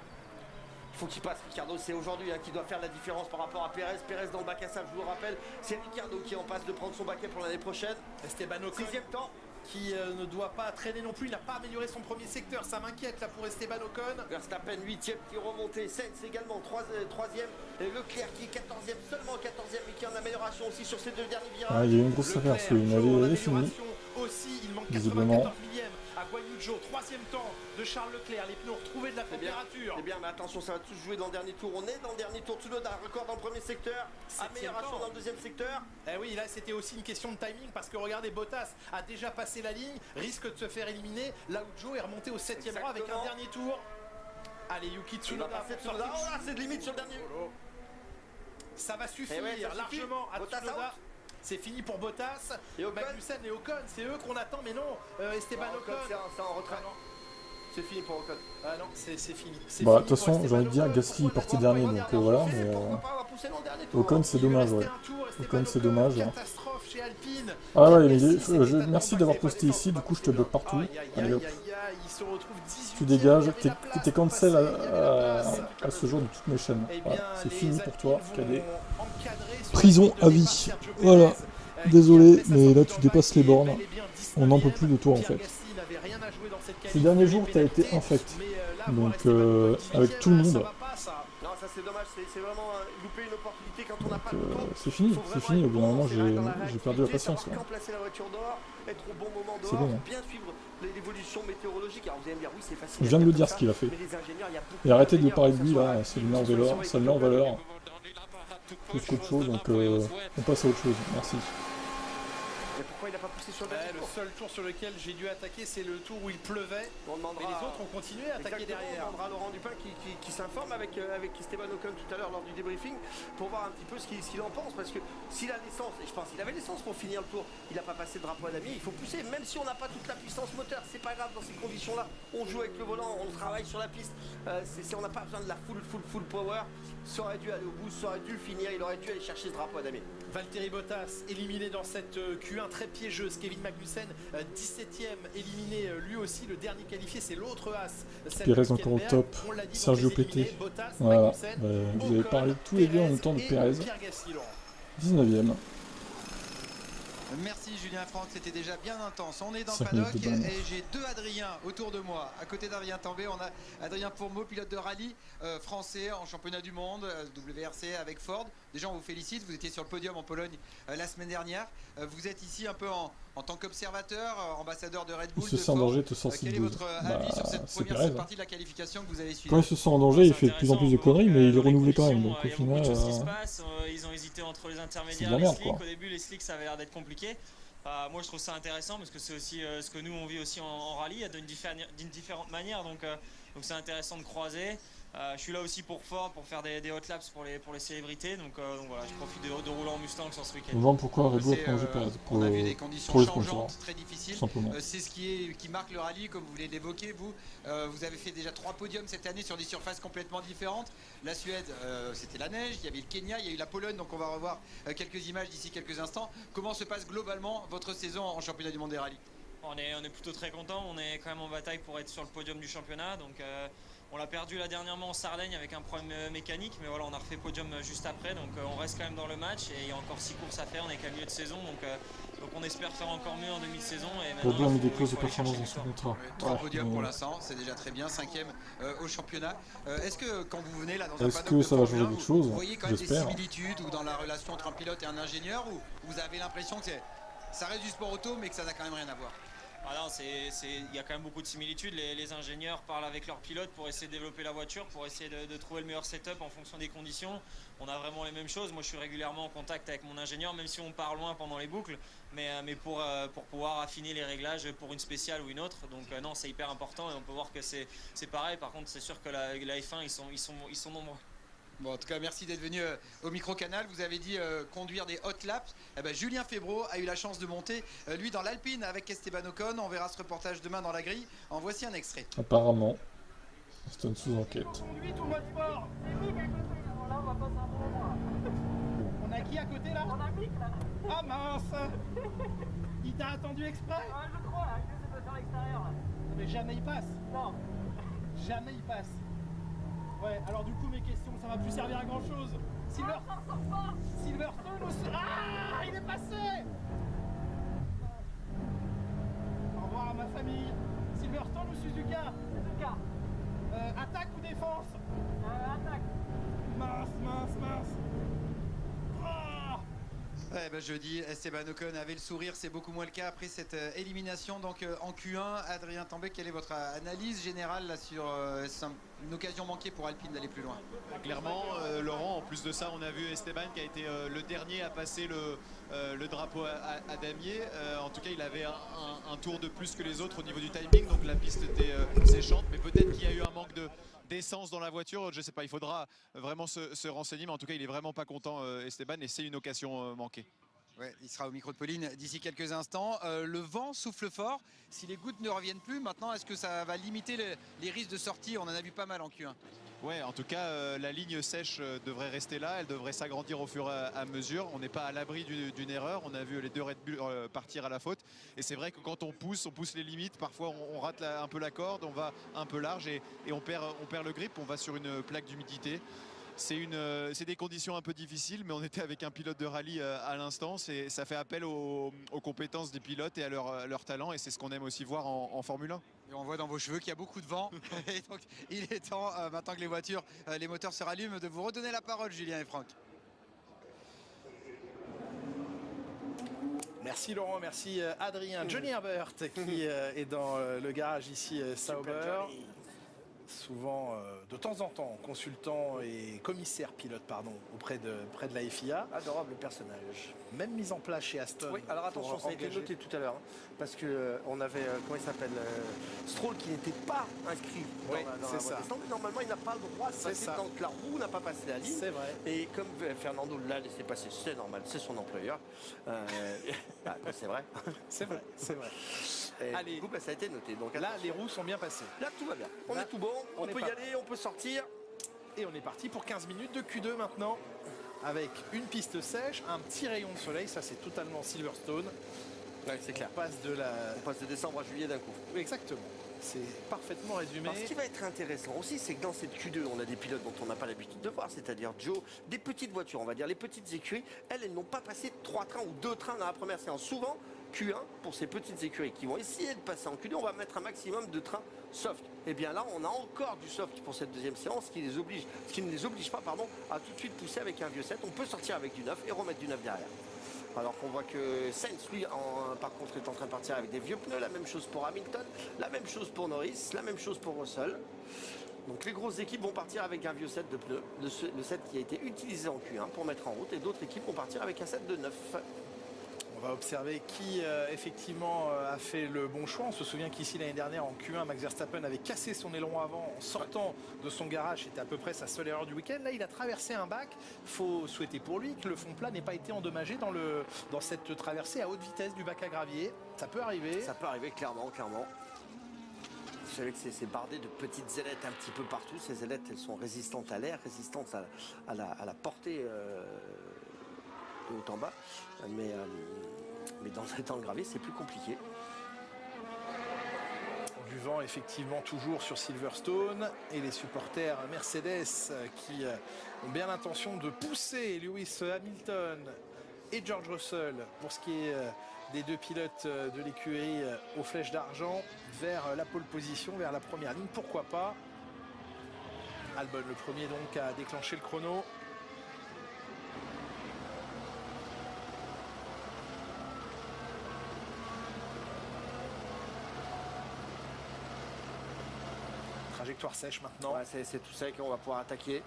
Il faut qu'il passe, Ricciardo, c'est aujourd'hui qui doit faire la différence par rapport à Pérez. Pérez dans le bac à sable, je vous le rappelle. C'est Ricciardo qui est en passe de prendre son baquet pour l'année prochaine. Esteban Ocon. 6e temps. Qui ne doit pas traîner non plus, il n'a pas amélioré son premier secteur, ça m'inquiète là pour Esteban Ocon. Verstappen 8e qui est remonté, Sainz également 3e, et Leclerc qui est 14e, seulement 14e mais qui est en amélioration aussi sur ces deux derniers virages. Ah, il y a eu une grosse affaire, c'est une allée finie. Aussi, il manque visiblement 94 millième à Guan Yu Zhou, 3e temps de Charles Leclerc, les pneus ont retrouvé de la température. C'est bien, mais attention, ça va tous jouer dans le dernier tour. On est dans le dernier tour, Tsunoda record dans le premier secteur, amélioration dans le deuxième secteur. Eh oui, là c'était aussi une question de timing parce que regardez, Bottas a déjà passé la ligne, risque de se faire éliminer. Là où Zhou est remonté au 7e rang avec un dernier tour. Allez, Yuki Tsunoda. Oh là, c'est de limite sur le dernier. Ça va suffire largement à Tsunoda. C'est fini pour Bottas, et Magnussen et Ocon, c'est eux qu'on attend, mais non, Esteban Ocon. C'est en retrait. C'est fini pour Ocon. Ah non, c'est fini. Bah, de toute façon, j'ai envie de dire, Gasly est parti dernier, donc voilà, mais Ocon, c'est dommage, ouais. Ocon, c'est dommage. Ah ouais, mais merci d'avoir posté ici, du coup, je te bloque partout. Allez hop. Tu dégages, t'es cancel à ce jour de toutes mes chaînes. Voilà, c'est fini pour toi, cadet. Prison à vie. Voilà. Désolé, mais là, tu dépasses les bornes. On n'en peut plus de toi, en fait. Ces derniers jours, tu as été infect. Donc, avec tout le monde. Non, ça c'est dommage, c'est vraiment louper une opportunité quand on n'a pas le temps. C'est fini, Au bout d'un moment, j'ai perdu la patience. Quand placer la voiture dehors, être au bon moment C'est dehors, bon. bien suivre l'évolution météorologique. Alors vous allez me dire, oui, c'est facile. Je viens de le dire ce qu'il a fait. Et arrêtez de parler de lui là, ça le met en valeur. Plus qu'autre chose, donc on passe à autre chose. Merci. Mais pourquoi il n'a pas poussé sur le Le seul tour sur lequel j'ai dû attaquer, c'est le tour où il pleuvait. Mais les autres ont continué à attaquer derrière. On demandera à Laurent Dupin qui s'informe avec Esteban Ocon tout à l'heure lors du débriefing pour voir un petit peu ce qu'il en pense. Parce que s'il a l'essence, et je pense qu'il avait l'essence pour finir le tour, il n'a pas passé le drapeau à Damier, il faut pousser. Même si on n'a pas toute la puissance moteur, c'est pas grave dans ces conditions-là. On joue avec le volant, on travaille sur la piste. On n'a pas besoin de la full power. Ça aurait dû aller au bout, ça aurait dû le finir, il aurait dû aller chercher ce drapeau à Damier. Valtteri Bottas éliminé dans cette Q1 très piégeuse. Kevin Magnussen 17ème éliminé lui aussi. Le dernier qualifié c'est l'autre as. Pérez encore au top. Sergio Pété. Voilà. Vous avez parlé tous les deux en même temps de Pérez. 19ème. Merci Julien Franck, c'était déjà bien intense. On est dans le paddock et j'ai deux Adrien autour de moi. À côté d'Adrien Tambay, on a Adrien Fourmeau, pilote de rallye français en championnat du monde, WRC avec Ford. Déjà on vous félicite, vous étiez sur le podium en Pologne la semaine dernière. Vous êtes ici un peu en tant qu'observateur, ambassadeur de Red Bull. Il se sent en danger, te sort quel est votre avis sur cette première partie de la qualification que vous avez suivie? Quand il se sent en danger, il fait de plus en plus de conneries, mais il est renouvelé quand même. Donc au final, ils ont hésité entre les intermédiaires et et les slicks. Au début, les slicks ça avait l'air d'être compliqué. Moi je trouve ça intéressant parce que c'est aussi ce que nous on vit aussi en rallye d'une différente manière, donc c'est intéressant de croiser. Je suis là aussi pour Ford pour faire des hot laps pour les célébrités, donc voilà, je profite de rouler en Mustang sur ce week-end. On voit pourquoi Red Bull a prolongé Pérez on a vu des conditions changeantes très difficiles, c'est ce qui marque le rallye comme vous venez d'évoquer. Vous avez fait déjà 3 podiums cette année sur des surfaces complètement différentes. La Suède c'était la neige, il y avait le Kenya, il y a eu la Pologne, donc on va revoir quelques images d'ici quelques instants. Comment se passe globalement votre saison en championnat du monde des rallyes? On est plutôt très content, on est quand même en bataille pour être sur le podium du championnat, donc on l'a perdu là dernièrement en Sardaigne avec un problème mécanique, mais voilà, on a refait podium juste après, donc on reste quand même dans le match et il y a encore 6 courses à faire, on est qu'à milieu de saison, donc on espère faire encore mieux en demi-saison. Red Bull a mis des clauses de performance dans son contrat. 3 podiums pour l'instant, c'est déjà très bien, 5ème au championnat. Est-ce que quand vous venez là dans un paddock que ça va changer quelque chose? Vous voyez quand même des similitudes ou dans la relation entre un pilote et un ingénieur, ou vous avez l'impression que ça reste du sport auto mais que ça n'a quand même rien à voir? Il y a quand même beaucoup de similitudes. Les ingénieurs parlent avec leurs pilotes pour essayer de développer la voiture, pour essayer de trouver le meilleur setup en fonction des conditions. On a vraiment les mêmes choses. Moi je suis régulièrement en contact avec mon ingénieur, même si on part loin pendant les boucles, mais pour pouvoir affiner les réglages pour une spéciale ou une autre. Donc non, c'est hyper important et on peut voir que c'est pareil. Par contre c'est sûr que la F1 ils sont nombreux. Bon, en tout cas, merci d'être venu au micro-canal. Vous avez dit conduire des hot laps. Julien Febvreau a eu la chance de monter, lui, dans l'Alpine avec Esteban Ocon. On verra ce reportage demain dans la grille. En voici un extrait. Apparemment, c'est une sous-enquête. On a qui à côté là? On a Mick là. Ah mince. Il t'a attendu exprès? Ouais, je crois, là. Je vais faire l'extérieur là. Mais jamais il passe. Non. Jamais il passe. Ouais, alors du coup mes questions, ça va plus servir à grand chose. Silverstone aussi. Ah, il est passé. Au revoir à ma famille. Silverstone ou Suzuka? Suzuka. Attaque ou défense? Attaque. Mince. Jeudi, Esteban Ocon avait le sourire, c'est beaucoup moins le cas après cette élimination donc en Q1. Adrien Tambay, quelle est votre analyse générale là, sur une occasion manquée pour Alpine d'aller plus loin? Clairement, Laurent, en plus de ça, on a vu Esteban qui a été le dernier à passer le drapeau à Damier. En tout cas, il avait un tour de plus que les autres au niveau du timing, donc la piste était séchante, mais peut-être qu'il y a eu un manque d'essence dans la voiture, je sais pas, il faudra vraiment se renseigner, mais en tout cas il est vraiment pas content Esteban, et c'est une occasion manquée. Ouais, il sera au micro de Pauline d'ici quelques instants. Le vent souffle fort. Si les gouttes ne reviennent plus, maintenant, est-ce que ça va limiter les risques de sortie? On en a vu pas mal en Q1. Ouais, en tout cas, la ligne sèche devrait rester là. Elle devrait s'agrandir au fur et à mesure. On n'est pas à l'abri d'une erreur. On a vu les deux Red Bull partir à la faute. Et c'est vrai que quand on pousse les limites. Parfois, on rate un peu la corde, on va un peu large et on perd le grip. On va sur une plaque d'humidité. C'est des conditions un peu difficiles, mais on était avec un pilote de rallye à l'instant. Ça fait appel aux compétences des pilotes et à leur talent, et c'est ce qu'on aime aussi voir en Formule 1. Et on voit dans vos cheveux qu'il y a beaucoup de vent. Et donc, il est temps, maintenant que les moteurs se rallument, de vous redonner la parole, Julien et Franck. Merci Laurent, merci Adrien. Johnny Herbert qui est dans le garage ici, Sauber. Souvent, de temps en temps, consultant et commissaire pilote, pardon, près de la FIA. Adorable personnage. Même mise en place chez Aston. Oui, alors attention, ça a été noté tout à l'heure, hein, parce que on avait, comment il s'appelle, Stroll qui n'était pas inscrit dans la voie descendante. Normalement, il n'a pas le droit de passer tant que la roue n'a pas passé la ligne. C'est vrai. Et comme Fernando l'a laissé passer, c'est normal, c'est son employeur. C'est vrai. C'est vrai, c'est vrai. Et allez, du coup, ça a été noté. Donc, là, les roues sont bien passées. Là, tout va bien. On est tout bon, on peut y aller, on peut sortir. Et on est parti pour 15 minutes de Q2 maintenant. Avec une piste sèche, un petit rayon de soleil. Ça, c'est totalement Silverstone. Ouais, c'est clair. On passe de décembre à juillet d'un coup. Oui, exactement. C'est parfaitement résumé. Alors, ce qui va être intéressant aussi, c'est que dans cette Q2, on a des pilotes dont on n'a pas l'habitude de voir, c'est-à-dire Joe, des petites voitures, on va dire, les petites écuries. Elles n'ont pas passé 3 trains ou 2 trains dans la première séance. Souvent, Q1, pour ces petites écuries qui vont essayer de passer en Q2, on va mettre un maximum de trains soft. Et bien là, on a encore du soft pour cette deuxième séance, ce qui ne les oblige pas, à tout de suite pousser avec un vieux 7. On peut sortir avec du 9 et remettre du 9 derrière. Alors qu'on voit que Sainz, lui, par contre, est en train de partir avec des vieux pneus. La même chose pour Hamilton, la même chose pour Norris, la même chose pour Russell. Donc les grosses équipes vont partir avec un vieux set de pneus, le set qui a été utilisé en Q1 pour mettre en route, et d'autres équipes vont partir avec un set de 9. On va observer qui effectivement a fait le bon choix. On se souvient qu'ici l'année dernière en Q1, Max Verstappen avait cassé son aileron avant en sortant de son garage. C'était à peu près sa seule erreur du week-end. Là, il a traversé un bac. Il faut souhaiter pour lui que le fond plat n'ait pas été endommagé dans cette traversée à haute vitesse du bac à gravier. Ça peut arriver. Ça peut arriver, clairement. Vous savez que c'est bardé de petites ailettes un petit peu partout. Ces ailettes, elles sont résistantes à l'air, résistantes à la portée de haut en bas. Mais dans le gravier, c'est plus compliqué. Du vent, effectivement, toujours sur Silverstone. Et les supporters Mercedes qui ont bien l'intention de pousser Lewis Hamilton et George Russell pour ce qui est des deux pilotes de l'écurie aux flèches d'argent vers la pole position, vers la première ligne. Pourquoi pas? Albon, le premier donc à déclencher le chrono. Trajectoire sèche maintenant. Ouais, c'est tout sec, on va pouvoir attaquer.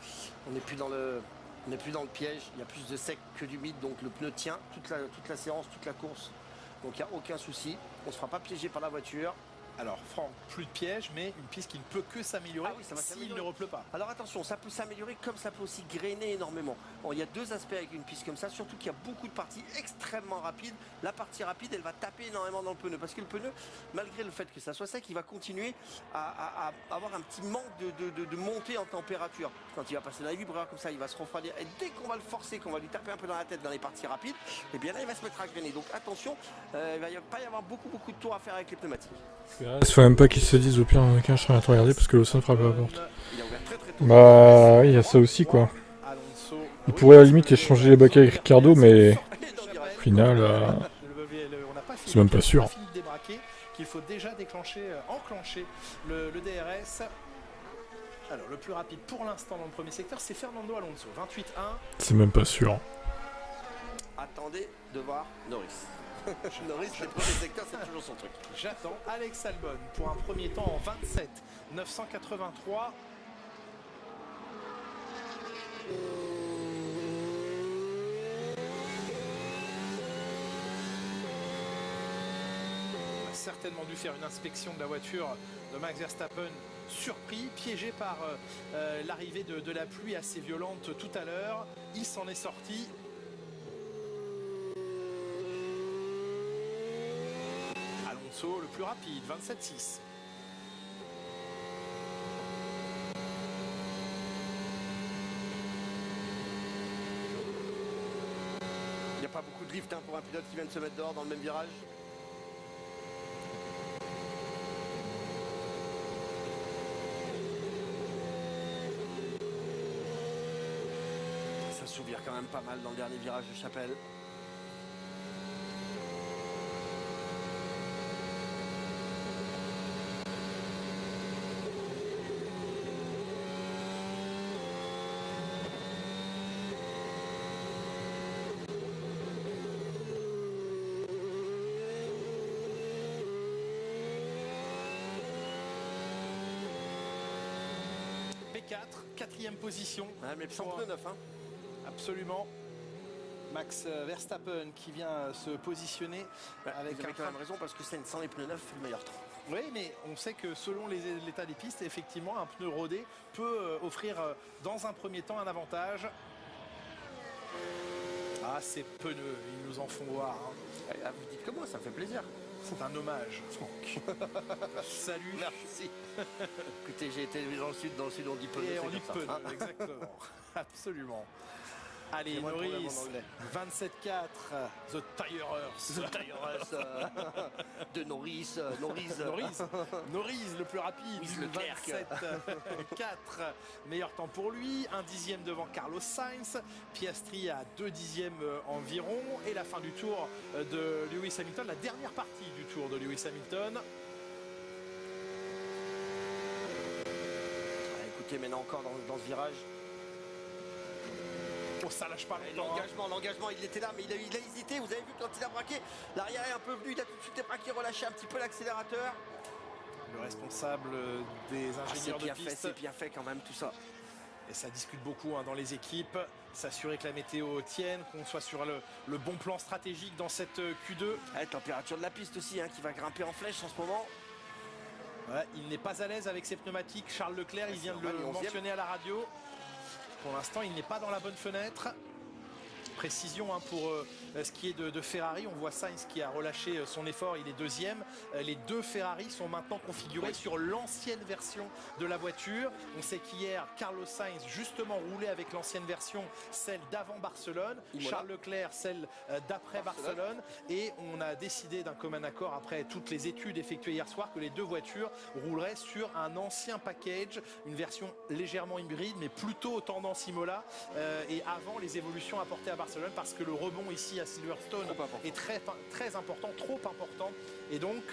On n'est plus dans le piège. Il y a plus de sec que d'humide, donc le pneu tient toute la séance, toute la course. Donc il n'y a aucun souci. On ne se fera pas piéger par la voiture. Alors Franck, plus de piège, mais une piste qui ne peut que s'améliorer s'il ne repleut pas. Alors attention, ça peut s'améliorer comme ça peut aussi grainer énormément. Bon, il y a deux aspects avec une piste comme ça, surtout qu'il y a beaucoup de parties extrêmement rapides. La partie rapide, elle va taper énormément dans le pneu, parce que le pneu, malgré le fait que ça soit sec, il va continuer à avoir un petit manque de montée en température. Quand il va passer dans les vibreurs comme ça, il va se refroidir. Et dès qu'on va le forcer, qu'on va lui taper un peu dans la tête dans les parties rapides, et bien là, il va se mettre à grainer. Donc attention, il ne va pas y avoir beaucoup de tours à faire avec les pneumatiques. Il faut même pas qu'ils se disent au pire qu'un je serai à te regarder parce que Lawson frappe à la porte. Bah oui, il y a ça aussi quoi. Il pourrait à la limite échanger les bacs avec Ricardo, mais au final, c'est même pas sûr. Qu'il faut déjà enclencher le DRS. Alors le plus rapide pour l'instant dans le premier secteur, c'est Fernando Alonso, 28-1. C'est même pas sûr. Attendez de voir Norris. Norris, le premier secteur, c'est toujours son truc. J'attends Alex Albon pour un premier temps en 27-983. On a certainement dû faire une inspection de la voiture de Max Verstappen, surpris, piégé par l'arrivée de la pluie assez violente tout à l'heure. Il s'en est sorti. Alonso, le plus rapide, 27,6. Il n'y a pas beaucoup de drift pour un pilote qui vient de se mettre dehors dans le même virage. Ça s'ouvre quand même pas mal dans le dernier virage de Chapelle. P4, quatrième position. Ouais, mais sans pneu neuf, hein. Absolument. Max Verstappen qui vient se positionner avec vous avez quand même raison parce que Sainz sans les pneus neufs fait le meilleur temps. Oui, mais on sait que selon l'état des pistes, effectivement, un pneu rodé peut offrir dans un premier temps un avantage. Ah, ces pneus, ils nous en font voir. Hein. Ah, vous dites comment, ça me fait plaisir. C'est un hommage, Franck. Salut. Merci. Écoutez, j'ai été élevé dans le sud on dit pneu. Et on dit comme ça, pneu, hein. Exactement. Absolument. Allez, moi le Norris, problème en anglais. 27-4, The Tirers. The Tigers de Norris. Norris, le plus rapide, Norris Leclerc. 27-4, meilleur temps pour lui, 1 dixième devant Carlos Sainz, Piastri à 2 dixièmes environ, et la fin du tour de Lewis Hamilton, la dernière partie du tour de Lewis Hamilton. Écoutez, maintenant encore dans ce virage. Oh, ça lâche pas longtemps. L'engagement, il était là, mais il a hésité. Vous avez vu quand il a braqué, l'arrière est un peu venu, il a tout de suite débraqué, relâché un petit peu l'accélérateur. Le responsable des ingénieurs de piste. C'est bien fait quand même tout ça. Et ça discute beaucoup dans les équipes. S'assurer que la météo tienne, qu'on soit sur le bon plan stratégique dans cette Q2. La température de la piste aussi qui va grimper en flèche en ce moment. Ouais, il n'est pas à l'aise avec ses pneumatiques. Charles Leclerc, il vient de le mentionner à la radio. Pour l'instant, il n'est pas dans la bonne fenêtre. Précision pour ce qui est de Ferrari. On voit Sainz qui a relâché son effort, il est deuxième. Les deux Ferrari sont maintenant configurés sur l'ancienne version de la voiture. On sait qu'hier, Carlos Sainz justement roulait avec l'ancienne version, celle d'avant Barcelone. Charles Leclerc, celle d'après Barcelone. Et on a décidé d'un commun accord, après toutes les études effectuées hier soir, que les deux voitures rouleraient sur un ancien package, une version légèrement hybride, mais plutôt tendance Imola. Et avant les évolutions apportées à Barcelone, parce que le rebond ici à Silverstone est très important, trop important. Et donc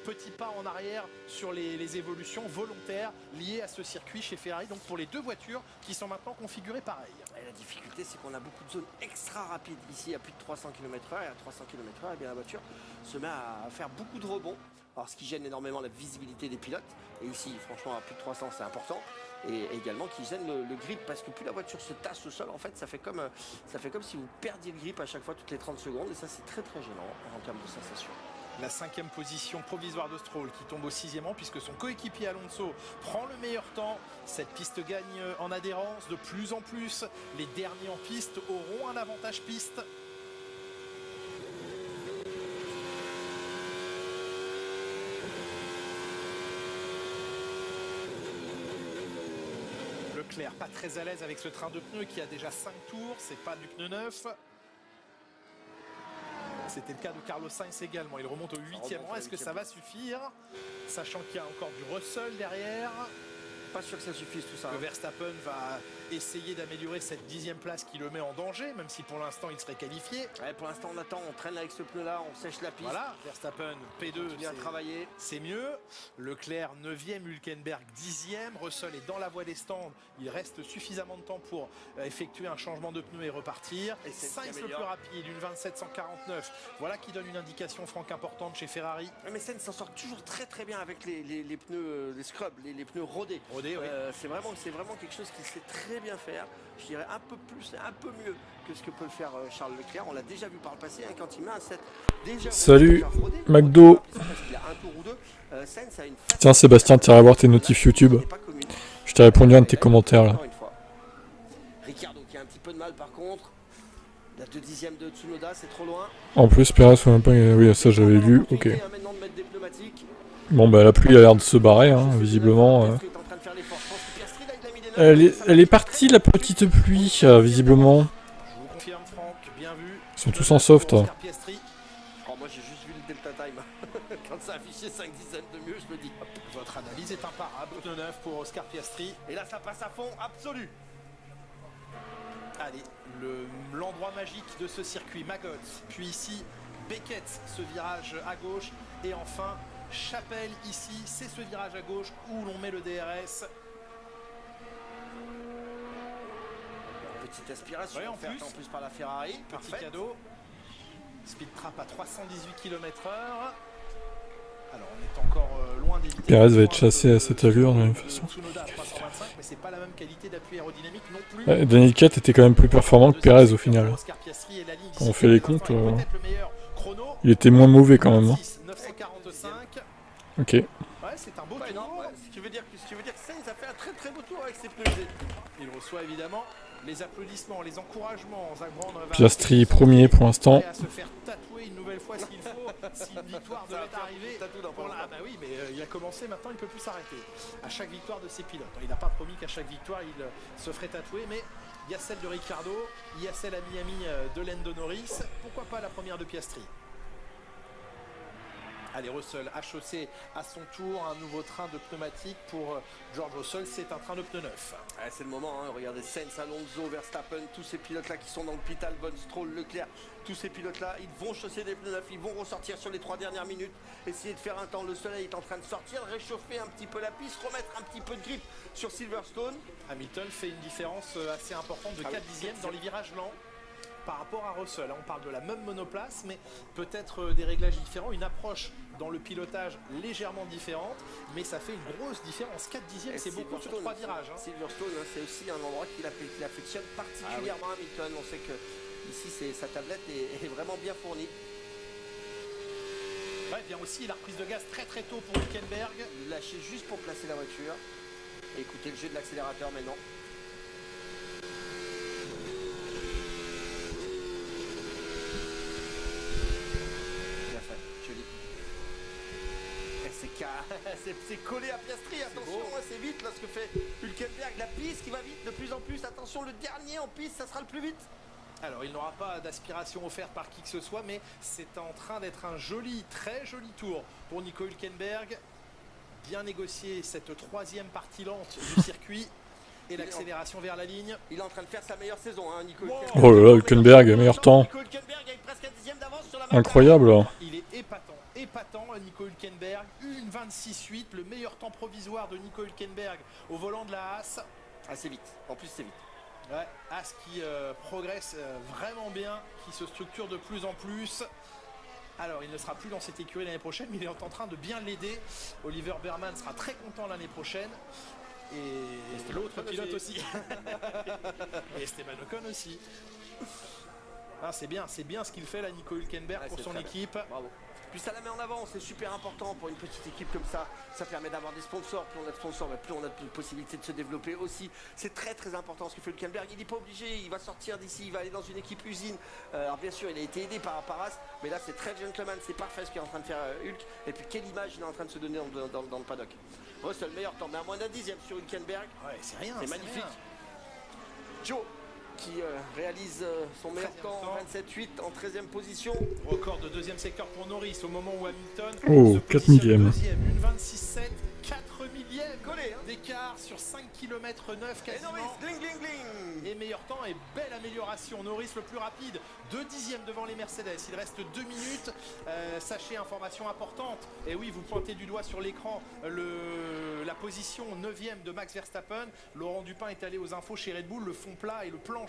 petit pas en arrière sur les évolutions volontaires liées à ce circuit chez Ferrari, donc pour les deux voitures qui sont maintenant configurées pareil. Et la difficulté, c'est qu'on a beaucoup de zones extra rapides ici à plus de 300 km/h, et à 300 km/h, eh bien la voiture se met à faire beaucoup de rebonds. Alors ce qui gêne énormément la visibilité des pilotes, et ici franchement à plus de 300 c'est important, et également qui gêne le grip, parce que plus la voiture se tasse au sol, en fait ça fait comme si vous perdiez le grip à chaque fois toutes les 30 secondes, et ça c'est très très gênant en termes de sensation. La 5e position provisoire de Stroll qui tombe au 6e rang, puisque son coéquipier Alonso prend le meilleur temps. Cette piste gagne en adhérence de plus en plus. Les derniers en piste auront un avantage piste. Leclerc pas très à l'aise avec ce train de pneus qui a déjà 5 tours, c'est pas du pneu neuf. C'était le cas de Carlos Sainz également, il remonte au 8e rang. Est-ce que ça va suffire, sachant qu'il y a encore du Russell derrière? Pas sûr que ça suffise tout ça. Que Verstappen va essayer d'améliorer cette 10e place qui le met en danger, même si pour l'instant il serait qualifié. Ouais, pour l'instant on attend, on traîne avec ce pneu là, on sèche la piste. Voilà, Verstappen P2, bien travaillé. C'est mieux. Leclerc 9e, Hülkenberg 10e, Russell est dans la voie des stands, il reste suffisamment de temps pour effectuer un changement de pneu et repartir. Et Sainz le plus rapide, une 27,149. Voilà qui donne une indication, Franck, importante chez Ferrari. Mais Sainz s'en sort toujours très très bien avec les pneus, les scrubs, les pneus rodés. Oui. C'est vraiment quelque chose qu'il sait très bien faire. Je dirais un peu plus, un peu mieux que ce que peut le faire Charles Leclerc. On l'a déjà vu par le passé quand il met un set déjà. Salut McDo. Il a un tour ou deux. Sainz a une... Tiens Sébastien, tu iras voir tes notifs YouTube. Je t'ai répondu à un de tes commentaires là. Ricardo qui a un petit peu de mal par contre. La 2 dixièmes de Tsunoda, c'est trop loin. En plus, Perez, même pas... oui, ça j'avais lu, ok. Bon, bah la pluie a l'air de se barrer, hein, visiblement. Elle est partie, la petite pluie, visiblement. Je vous confirme, Franck, bien vu. Ils sont tous en soft. Oh, moi j'ai juste vu le Delta Time. Quand ça affichait 5 dizaines de mieux, je me dis. Votre analyse est imparable. Pneu neuf pour Oscar Piastri. Et là, ça passe à fond, absolu. Allez, l'endroit magique de ce circuit, Maggots. Puis ici, Beckett, ce virage à gauche. Et enfin, Chapelle ici, c'est ce virage à gauche où l'on met le DRS. Petite aspiration, ouais, en plus par la Ferrari. Petit Parfait. cadeau. Speed trap à 318 km/h. Alors on est encore loin des vitesses. Perez va être chassé à cette allure de la même façon. Tsunoda à 325, mais c'est pas la même qualité d'appui aérodynamique non plus. Ouais, Daniel Kiat était quand même plus performant que Perez au final. Quand on fait les comptes, il était moins mauvais quand même. Hein. 945. Ok. Ouais, c'est un beau tour. Non, ouais, si tu veux dire que Sainz a fait un très beau tour avec ses pneus usés. Il reçoit évidemment les applaudissements, les encouragements. Zach Brown va Piastri premier pour l'instant. à se faire tatouer une nouvelle fois s'il faut, si une victoire devait arriver. Ah bah oui, mais il a commencé, maintenant il ne peut plus s'arrêter. À chaque victoire de ses pilotes. Il n'a pas promis qu'à chaque victoire il se ferait tatouer, mais il y a celle de Ricciardo, il y a celle à Miami de Lando Norris. Pourquoi pas la première de Piastri? Allez, Russell, HEC à son tour, un nouveau train de pneumatique pour George Russell, c'est un train de pneus neuf. Ouais, c'est le moment, hein. Regardez Sainz, Alonso, Verstappen, tous ces pilotes-là qui sont dans le pit, Albon, Stroll, Leclerc, tous ces pilotes-là, ils vont chausser des pneus neufs, ils vont ressortir sur les 3 dernières minutes, essayer de faire un temps, le soleil est en train de sortir, réchauffer un petit peu la piste, remettre un petit peu de grip sur Silverstone. Hamilton fait une différence assez importante de 4 dixièmes dans les virages lents par rapport à Russell. On parle de la même monoplace, mais peut-être des réglages différents, une approche dans le pilotage légèrement différente, mais ça fait une grosse différence. 4 dixièmes, c'est beaucoup sur 3 virages. Hein. Silverstone, c'est aussi un endroit qu'il affectionne particulièrement Hamilton. On sait que ici, sa tablette est vraiment bien fournie. Ouais, bien aussi la reprise de gaz très tôt pour Hülkenberg. Lâcher juste pour placer la voiture. Et écouter le jeu de l'accélérateur maintenant. C'est collé à Piastri, attention, c'est vite là ce que fait Hülkenberg, la piste qui va vite de plus en plus, attention le dernier en piste, ça sera le plus vite. Alors il n'aura pas d'aspiration offerte par qui que ce soit, mais c'est en train d'être un très joli tour pour Nico Hülkenberg. Bien négocié cette 3e partie lente du circuit et l'accélération vers la ligne. Il est en train de faire sa meilleure saison, hein, Nico Hülkenberg. Oh là là, Hülkenberg, meilleur temps. Nico Hülkenberg a presque un dixième d'avance sur la incroyable. Il est épatant Nico Hülkenberg, 1:26.8, le meilleur temps provisoire de Nico Hülkenberg au volant de la Haas. Ah, c'est vite, en plus c'est vite. Ouais, Haas qui progresse vraiment bien, qui se structure de plus en plus. Alors il ne sera plus dans cette écurie l'année prochaine, mais il est en train de bien l'aider. Oliver Berman sera très content l'année prochaine. Et l'autre pilote aussi. Et Esteban Ocon aussi. Ah, c'est bien ce qu'il fait là, Nico Hülkenberg, pour son équipe. Bravo. Puis ça la met en avant, c'est super important pour une petite équipe comme ça. Ça permet d'avoir des sponsors. Plus on a de sponsors, plus on a de possibilités de se développer aussi. C'est très important ce que fait Hülkenberg. Il n'est pas obligé, il va sortir d'ici, il va aller dans une équipe usine. Alors bien sûr, il a été aidé par Haas, mais là c'est très gentleman, c'est parfait ce qu'il est en train de faire Hulk. Et puis quelle image il est en train de se donner dans le paddock. Russell, meilleur temps, mais à moins d'un dixième sur Hülkenberg. Ouais, c'est rien, c'est magnifique. Rien. Joe qui réalise son meilleur temps, 27.8 en 13e position. Record de 2e secteur pour Norris au moment où Hamilton se 4 millièmes. 1:26.7, 4 millièmes d'écart sur 5 km 9 quasiment. Et Norris, gling gling gling. Et meilleur temps et belle amélioration. Norris le plus rapide, 2 dixièmes devant les Mercedes. Il reste 2 minutes. Sachez, information importante. Et oui, vous pointez du doigt sur l'écran la position 9e de Max Verstappen. Laurent Dupin est allé aux infos chez Red Bull. Le fond plat et le plancher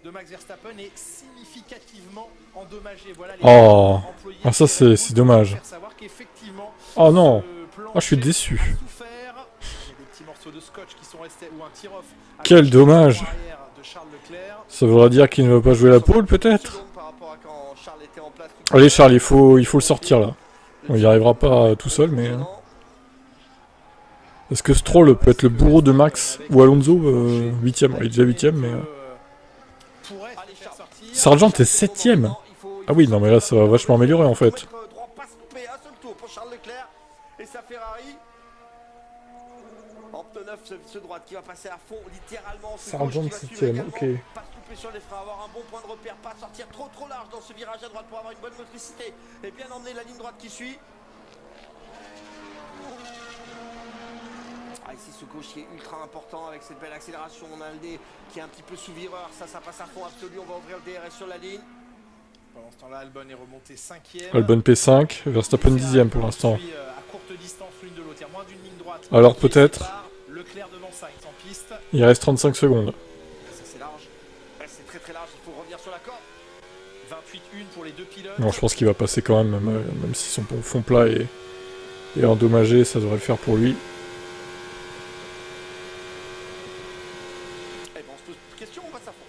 de Max Verstappen est significativement endommagé. Voilà les employés. Ah, ça c'est dommage. Oh non. Ah, je suis déçu. Petits morceaux de scotch qui sont restés ou un tir-off. Quel dommage. Ça voudra dire qu'il ne va pas jouer la pole peut-être. Allez Charles, il faut le sortir là. On n'y arrivera pas tout seul mais... Est-ce que Stroll peut être le bourreau de Max ou Alonso 8ème, il est déjà 8ème mais... Pourrait faire sortir Sargent est 7ème. Ah oui, non mais là ça va vachement améliorer en fait. Droit pas stoppé, un seul tour pour Charles Leclerc et sa Ferrari. En pneu neuf, ce droite qui va passer à fond, littéralement. Sargent 7ème, ok. Pas se couper sur les freins, avoir un bon point de repère, pas sortir trop large dans ce virage à droite pour avoir une bonne motricité et bien emmener la ligne droite qui suit. Ah, ici ce gauche qui est ultra important avec cette belle accélération. On a le nez qui est un petit peu sous vireur, ça passe à fond absolu. On va ouvrir le DRS sur la ligne. Pendant ce temps-là, Albon est remonté 5ème. Albon P5, Verstappen 10ème pour l'instant. À courte distance l'une de l'autre, il y a moins d'une ligne droite. Alors peut-être. Leclerc devant Sainz en piste. Il reste 35 secondes. Ça c'est large. C'est très large, il faut revenir sur la corde. 28-1 pour les deux pilotes. Non, je pense qu'il va passer quand même, même si son fond plat est endommagé, ça devrait le faire pour lui. Eh ben on se pose plus de questions, on passe à fond.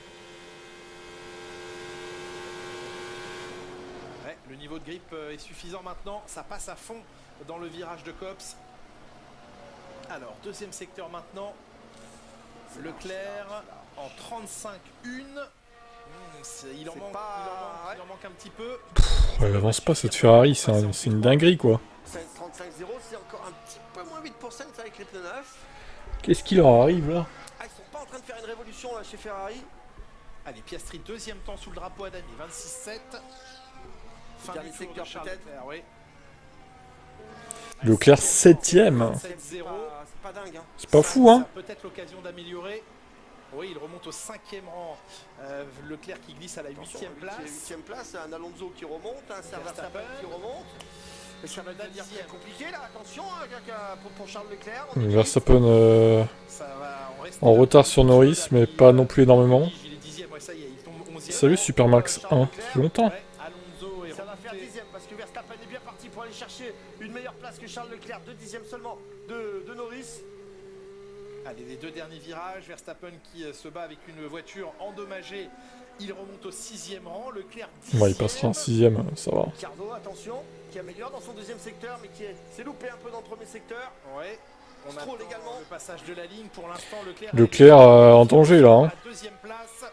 Ouais, le niveau de grip est suffisant maintenant, ça passe à fond dans le virage de Copse. Alors, deuxième secteur maintenant. Leclerc en 35-1. Il en manque un petit peu. Elle avance pas cette Ferrari, c'est une dinguerie quoi. 35-0, c'est encore un petit peu moins 8% avec les pneus neufs. Qu'est-ce qui leur arrive là? Ah, ils sont pas en train de faire une révolution là chez Ferrari. Allez, Piastri, deuxième temps sous le drapeau à Dami, 26-7. Fin Dernier du tour secteur de Charles peut-être. Leclerc, oui. Leclerc 7ème. 7-0. C'est pas dingue. Hein. C'est pas fou hein. Peut-être l'occasion d'améliorer. Oui, il remonte au 5e rang. Leclerc qui glisse à la 8e place. 8e place, un Alonso qui remonte, un Verstappen qui remonte. Et ça va devenir très compliqué là, attention hein, pour Charles Leclerc. Verstappen Ça va en retard sur Norris, mais pas non plus énormément. Il est 10e, ouais, ça y est, il tombe 11e. Salut Supermax 1, ça fait longtemps. Ouais, Alonso est Ça va faire remonté. 10e parce que Verstappen est bien parti pour aller chercher une meilleure place que Charles Leclerc, 2 dixièmes seulement de Norris. Allez, les deux derniers virages, Verstappen qui se bat avec une voiture endommagée, il remonte au 6e rang, Leclerc 10e. Ouais, il passera en 6ème, ça va. Cardo, attention, qui améliore dans son deuxième secteur, mais qui s'est loupé un peu dans le premier secteur. Ouais. On Stroll attend également. le passage de la ligne, pour l'instant Leclerc en danger là. Hein. La deuxième place.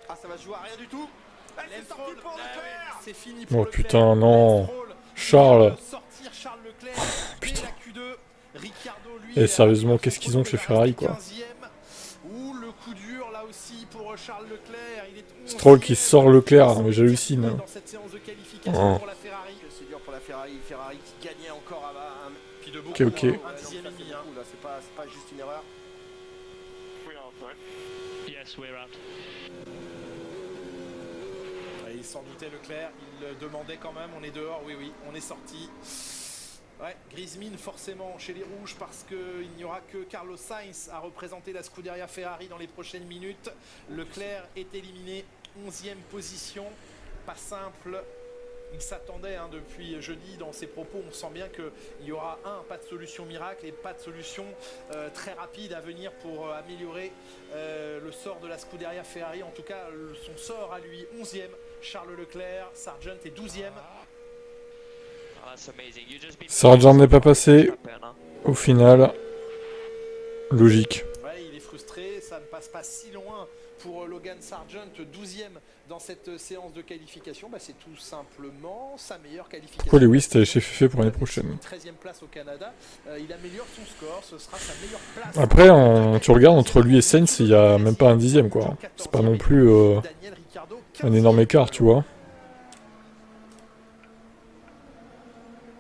Ah, ça va se jouer à rien du tout. C'est sorti pour Leclerc. C'est fini Oh pour putain, non. Charles. Charles. Sortir Charles Leclerc putain. dès la Q2. Ricardo, lui, Et sérieusement, qu'est-ce qu'ils ont chez Ferrari quoi? 15e. Ouh, le coup dur là aussi pour Charles Leclerc. Il est Stroll qui sort Leclerc, mais j'hallucine. dans cette séance de qualification pour la Ferrari. C'est dur pour la Ferrari. Ferrari qui gagnait encore à Puis de beaucoup, Ok. un 10e et demi. Hein. C'est pas juste une erreur. Yes, we're out. Ouais, il s'en doutait Leclerc, il le demandait quand même, on est dehors, oui, on est sorti. Ouais, grise mine forcément chez les rouges parce qu'il n'y aura que Carlos Sainz à représenter la Scuderia Ferrari dans les prochaines minutes. Leclerc est éliminé, 11e position, pas simple. Il s'attendait depuis jeudi dans ses propos, on sent bien qu'il y aura pas de solution miracle et pas de solution très rapide à venir pour améliorer le sort de la Scuderia Ferrari. En tout cas, son sort à lui, 11e, Charles Leclerc, Sargent est 12e. Sargent n'est pas passé au final. Logique. Ouais, il est frustré, ça ne passe pas si loin pour Logan Sargent, 12e dans cette séance de qualification. C'est tout simplement sa meilleure qualification. Pourquoi Lewis est chez FF pour l'année prochaine? 13e place au Canada, il améliore son score, ce sera sa meilleure place. Après, tu regardes entre lui et Sainz, il y a même pas un 10ème quoi. C'est pas non plus Daniel Ricciardo, un énorme écart, tu vois.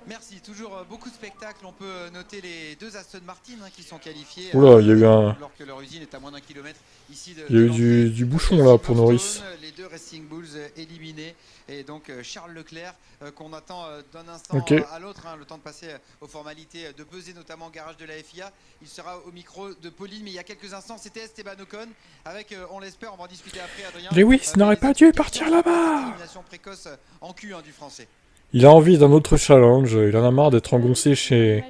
Merci, toujours beaucoup de spectacles. On peut noter les deux Aston Martin qui sont qualifiés. Oula, il y a eu un... Alors que leur usine est à moins d'1 kilomètre ici de. Il y a eu du bouchon là pour Norris. Les deux Racing Bulls éliminés. Et donc Charles Leclerc qu'on attend d'un instant à l'autre. Le temps de passer aux formalités de peser, notamment au garage de la FIA. Il sera au micro de Pauline. Mais il y a quelques instants, c'était Esteban Ocon. Avec, on l'espère, on va en discuter après, Adrien. Lewis n'aurait pas dû partir là-bas. Élimination précoce en Q1 du français. Il a envie d'un autre challenge, il en a marre d'être engoncé chez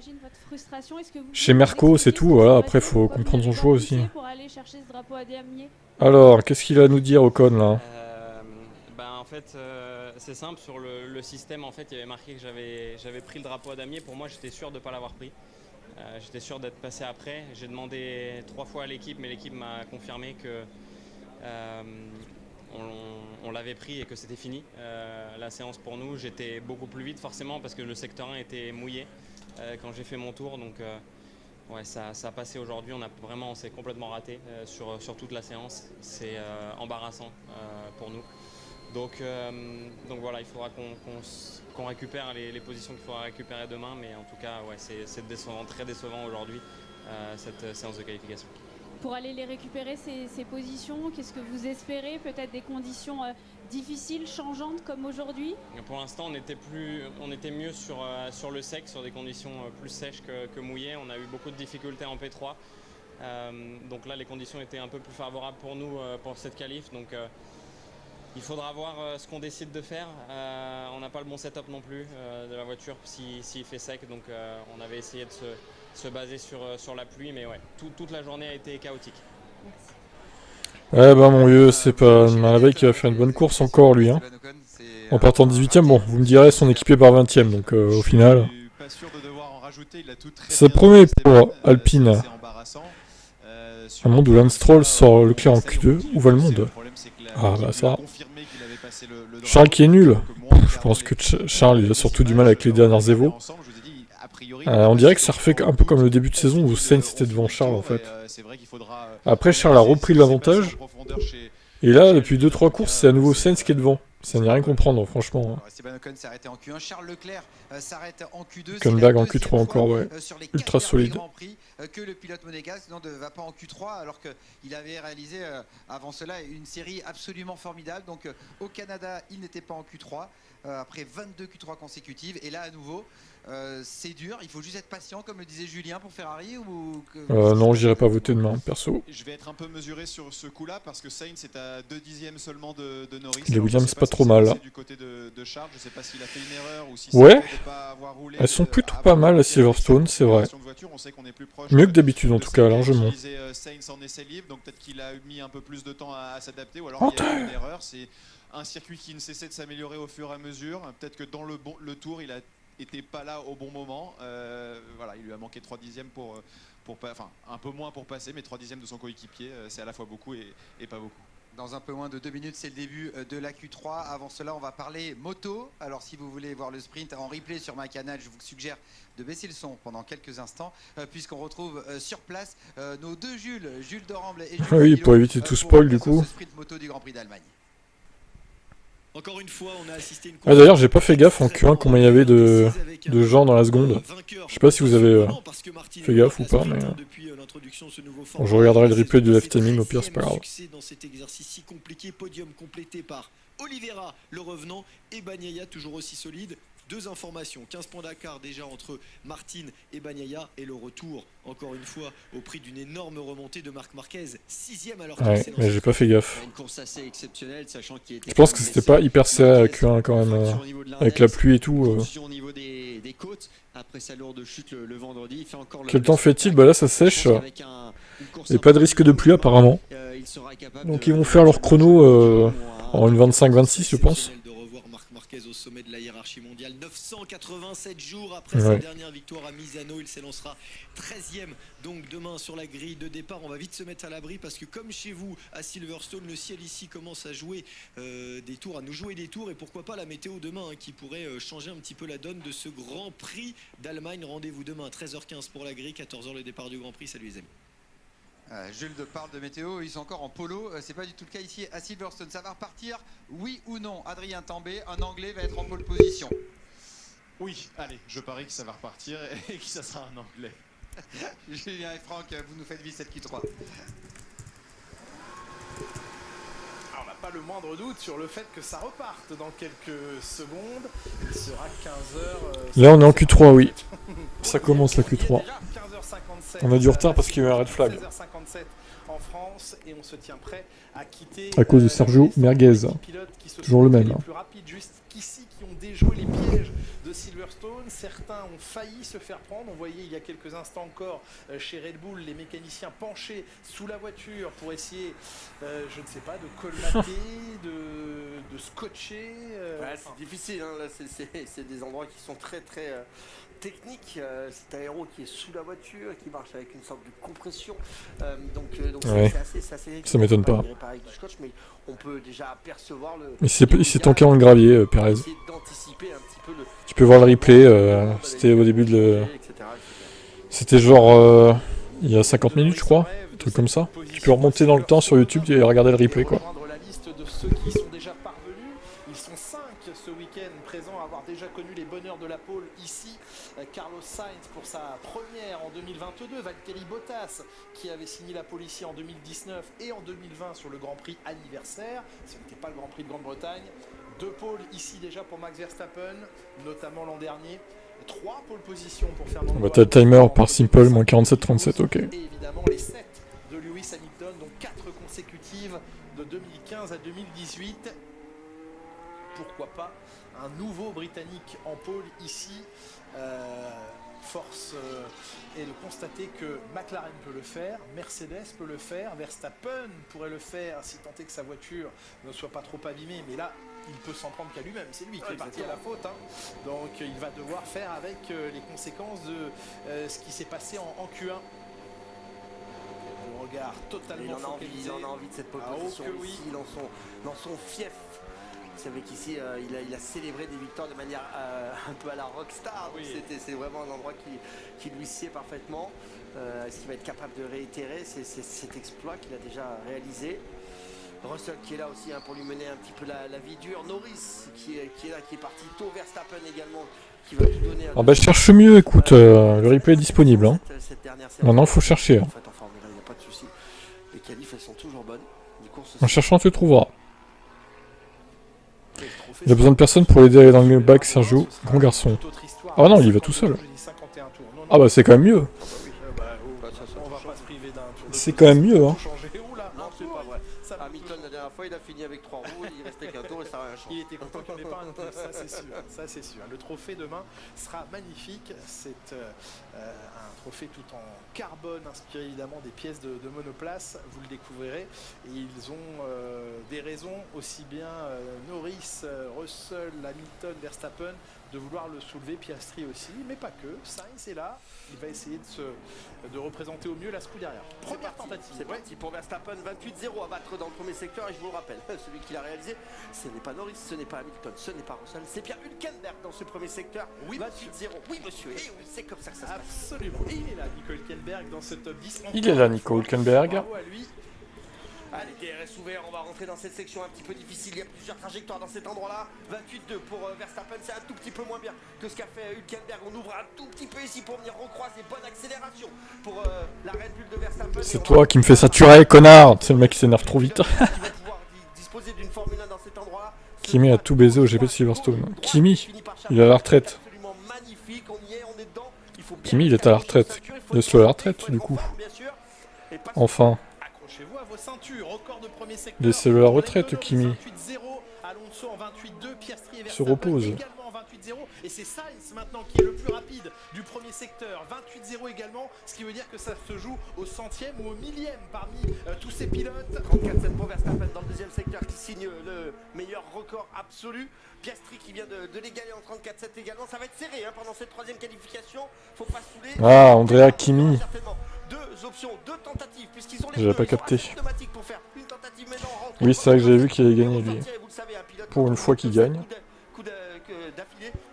Merco, c'est tout, voilà, après faut comprendre son choix aussi. Alors, qu'est-ce qu'il a à nous dire Ocon là? En fait, c'est simple, sur le système, en fait, il y avait marqué que j'avais pris le drapeau à damier. Pour moi, j'étais sûr de ne pas l'avoir pris. J'étais sûr d'être passé après. J'ai demandé 3 fois à l'équipe, mais l'équipe m'a confirmé que l'avait pris et que c'était fini. La séance pour nous, j'étais beaucoup plus vite forcément parce que le secteur 1 était mouillé quand j'ai fait mon tour. Donc ouais, ça a passé aujourd'hui. On s'est complètement raté sur toute la séance. C'est embarrassant pour nous. Donc voilà, il faudra qu'on récupère les positions qu'il faudra récupérer demain. Mais en tout cas, ouais, c'est décevant, très décevant aujourd'hui cette séance de qualification. Pour aller les récupérer, ces positions, qu'est-ce que vous espérez? Peut-être des conditions difficiles, changeantes comme aujourd'hui? Pour l'instant, on était mieux sur le sec, sur des conditions plus sèches que mouillées. On a eu beaucoup de difficultés en P3. Donc là, les conditions étaient un peu plus favorables pour nous pour cette qualif. Donc il faudra voir ce qu'on décide de faire. On n'a pas le bon setup non plus de la voiture s'il fait sec. Donc on avait essayé de se baser sur la pluie. Mais ouais, toute la journée a été chaotique. Merci. Ouais, bah mon vieux, c'est pas la veille qui va faire une bonne course encore, lui. Hein. En partant 18ème, bon, vous me direz, son équipier part 20ème. Donc au final, ça promet pour Alpine. Un monde où Lance Stroll sort Leclerc en Q2, où va le monde? Ah bah ça. Charles qui est nul. Je pense que Charles il a surtout du mal avec les dernières Evo. On dirait que ça refait un peu comme le début de saison où Sainz était devant Charles en fait. Après Charles a repris l'avantage. Et là depuis 2-3 courses c'est à nouveau Sainz qui est devant. Ça n'est rien comprendre franchement. Esteban Ocon s'arrête en Q1, Charles Leclerc s'arrête en Q2. Koenig en Q3 encore, ouais. Ultra solide. Que le pilote monégasque ne va pas en Q3 alors qu'il avait réalisé avant cela une série absolument formidable. Donc au Canada il n'était pas en Q3 après 22 Q3 consécutives et là à nouveau c'est dur, il faut juste être patient comme le disait Julien pour Ferrari ou non, j'irai pas voter demain perso. Je vais être un peu mesuré sur ce coup là parce que Sainz est à 2 dixièmes seulement de Norris. Les Williams c'est pas trop mal. Du côté de Charles, je sais pas s'il a fait une erreur ou si ouais, de pas avoir roulé, elles sont plutôt pas mal à Silverstone, c'est vrai. Mieux que d'habitude en tout cas, largement. Sainz en essai libre, donc peut-être qu'il a mis un peu plus de temps à s'adapter ou alors il y a eu une erreur. C'est un circuit qui ne cessait de s'améliorer au fur et à mesure. Peut-être que dans le tour, il a été pas là au bon moment. Voilà, il lui a manqué 3 dixièmes enfin un peu moins pour passer, mais 3 dixièmes de son coéquipier, c'est à la fois beaucoup et pas beaucoup. Dans un peu moins de 2 minutes, c'est le début de la Q3. Avant cela, on va parler moto. Alors si vous voulez voir le sprint en replay sur ma canal, je vous suggère de baisser le son pendant quelques instants, puisqu'on retrouve sur place nos deux Jules Doramble et Jules oui, pour éviter tout spoil du coup. Ce sprint moto du Grand Prix d'Allemagne. Encore une fois, on a assisté une d'ailleurs, j'ai pas fait gaffe en Q1 combien il y avait de gens dans la seconde. Je sais pas si vous avez fait gaffe ou pas, mais bon, je regarderai le replay du live timing, au pire c'est pas grave. Dans cet exercice si compliqué, podium complété par Oliveira, le revenant, et Bagnaia toujours aussi solide. 2 informations, 15 points d'écart déjà entre Martin et Bagnaia et le retour, encore une fois, au prix d'une énorme remontée de Marc Marquez, 6ème alors que ouais, mais j'ai pas fait gaffe. Une course assez exceptionnelle, sachant qu'il était je pense que c'était pas hyper serré à Q1 quand même, avec la pluie et tout. Au niveau des côtes, après sa lourde chute le vendredi, il fait encore quel temps fait-il? Bah là ça sèche, et pas de risque de pluie apparemment. Donc ils vont faire leur chrono en une 25-26 je pense. Au sommet de la hiérarchie mondiale, 987 jours après sa dernière victoire à Misano, il s'élancera 13e donc demain sur la grille de départ. On va vite se mettre à l'abri parce que comme chez vous à Silverstone, le ciel ici commence à jouer des tours, à nous jouer des tours, et pourquoi pas la météo demain qui pourrait changer un petit peu la donne de ce Grand Prix d'Allemagne. Rendez-vous demain à 13h15 pour la grille, 14h le départ du Grand Prix. Salut les amis. Jules parle de météo, ils sont encore en polo, c'est pas du tout le cas ici à Silverstone. Ça va repartir, oui ou non? Adrien Tambay, un Anglais va être en pole position. Oui, allez, je parie que ça va repartir et que ça sera un Anglais. Julien et Franck, vous nous faites vivre cette Q3. On n'a pas le moindre doute sur le fait que ça reparte dans quelques secondes. Il sera 15h. Là on est en Q3, oui. Ça commence la Q3. On a du retard parce qu'il y a eu un red flag. 16h57 en France et on se tient prêt à quitter. À cause de Sergio Merguez. Toujours le même. Les plus rapides jusqu'ici qui ont déjoué les pièges de Silverstone. Certains ont failli se faire prendre. On voyait il y a quelques instants encore chez Red Bull les mécaniciens penchés sous la voiture pour essayer, je ne sais pas, de colmater, de se coacher. Ouais, c'est difficile, hein. Là, c'est des endroits qui sont très techniques. C'est un héros qui est sous la voiture, qui marche avec une sorte de compression. Donc Ouais. c'est assez Ça m'étonne pas. avec du scotch, mais on peut déjà apercevoir le. Il s'est tanké dans le gravier, Perez. Essayer d'anticiper un petit peu le. Tu peux voir le replay, c'était au début de... C'était genre il y a 50 minutes, je crois, un truc comme ça. Tu peux remonter dans le temps sur YouTube et regarder le replay, quoi. La liste de ceux qui sont déjà parvenus, ils sont 5 ce week-end présents à avoir déjà connu les bonheurs de la pole ici. Carlos Sainz pour sa première en 2022, Valtteri Bottas qui avait signé la pole ici en 2019 et en 2020 sur le Grand Prix anniversaire. Ce n'était pas le Grand Prix de Grande-Bretagne. 2 pôles ici déjà pour Max Verstappen, notamment l'an dernier. 3 pôles positions pour Fernando. Bah, t'as le timer par Simple, moins 47-37, ok. Et évidemment les 7 de Lewis Hamilton, donc 4 consécutives de 2015 à 2018. Pourquoi pas un nouveau Britannique en pôle ici. Force est de constater que McLaren peut le faire, Mercedes peut le faire, Verstappen pourrait le faire si tant est que sa voiture ne soit pas trop abîmée, mais là il peut s'en prendre qu'à lui-même, c'est lui qui est parti à la faute, hein. Donc il va devoir faire avec les conséquences de ce qui s'est passé en Q1. Le regard totalement focalisé. Il en a envie de cette pole position ici, dans son fief. C'est vrai qu'ici il a célébré des victoires de manière un peu à la rockstar. Oui. C'est vraiment un endroit qui lui sied parfaitement. Est-ce qu'il va être capable de réitérer cet exploit qu'il a déjà réalisé? Russell qui est là aussi, hein, pour lui mener un petit peu la vie dure. Norris qui est là, qui est parti tôt. Verstappen également qui va tout donner. Ah bah je cherche mieux, écoute, le replay est disponible. Hein. Maintenant il faut chercher. Hein. En fait, en Formule 1, il n'y a pas de souci. Les qualifs elles sont toujours bonnes. En cherchant tu trouveras. Il a besoin de personne pour l'aider à aller dans le bac, Sergio. Grand garçon. Ah non, il y va tout seul. Ah bah c'est quand même mieux. C'est quand même mieux, hein. Non, c'est pas vrai. Hamilton la dernière fois il a fini avec 3 roues, il restait qu'un tour et ça n'a rien changé. Il était content qu'il n'y en ait pas un tour, ça c'est sûr. Le trophée demain sera magnifique. C'est un trophée tout en carbone, inspiré évidemment des pièces de monoplace. Vous le découvrirez. Et ils ont des raisons, aussi bien Norris, Russell, Hamilton, Verstappen, de vouloir le soulever, Piastri aussi, mais pas que. Sainz est là, il va essayer de représenter au mieux la Scuderia. Première tentative. C'est parti pour Verstappen, 28-0 à battre dans le premier secteur, et je vous le rappelle, celui qui l'a réalisé, ce n'est pas Norris, ce n'est pas Hamilton, ce n'est pas Russell, c'est Pierre Hülkenberg dans ce premier secteur. Oui, 28-0. Oui, monsieur, et oui, c'est comme ça que ça se passe. Absolument. Et il est là, Nico Hülkenberg, dans ce top 10. Il est là, Nico Hülkenberg. Bravo à lui. Allez, DRS ouvert, on va rentrer dans cette section un petit peu difficile. Il y a plusieurs trajectoires dans cet endroit-là. 28-2 pour Verstappen, c'est un tout petit peu moins bien que ce qu'a fait Hülkenberg. On ouvre un tout petit peu ici pour venir recroiser. Bonne accélération pour la Red Bull de Verstappen. C'est toi qui me fais saturer, connard. C'est le mec qui s'énerve trop vite. Kimi a tout baisé au GP de Silverstone. Kimi, il est à la retraite. Kimi, il est à la retraite. Laisse-le à la retraite, du coup. Enfin. Accrochez-vous à vos ceintures, record de premier secteur. Laissez-le à la retraite, Kimi. 28-0, Alonso en 28-2, Piastri et Se Verstappen repose. également en 28-0. Et c'est Sainz maintenant qui est le plus rapide du premier secteur. 28-0 également, ce qui veut dire que ça se joue au centième ou au millième parmi tous ces pilotes. 34-7 pour Verstappen dans le deuxième secteur qui signe le meilleur record absolu. Piastri qui vient de l'égaler en 34-7 également. Ça va être serré, hein, pendant cette troisième qualification. Faut pas se saouler. Ah, Andrea Kimi. Deux options, deux tentatives, puisqu'ils ont les J'avais pas capté. pour faire une tentative maintenant. Oui, c'est vrai que j'avais vu qu'il allait gagner, lui. Pour une fois qu'il gagne.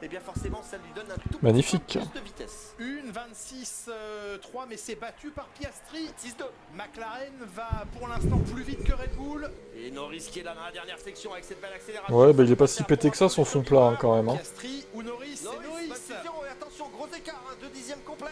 Et bien forcément, ça lui donne un tout magnifique. Petit peu plus de vitesse. Une 26-3, mais c'est battu par Piastri. 6-2. McLaren va pour l'instant plus vite que Red Bull. Et Norris qui est là dans la dernière section avec cette belle accélération. Ouais, bah il est pas si pété que ça son fond plat, hein, quand même. Hein. Piastri ou Norris, c'est Norris. Et attention, gros écart, hein, 2 dixièmes complet.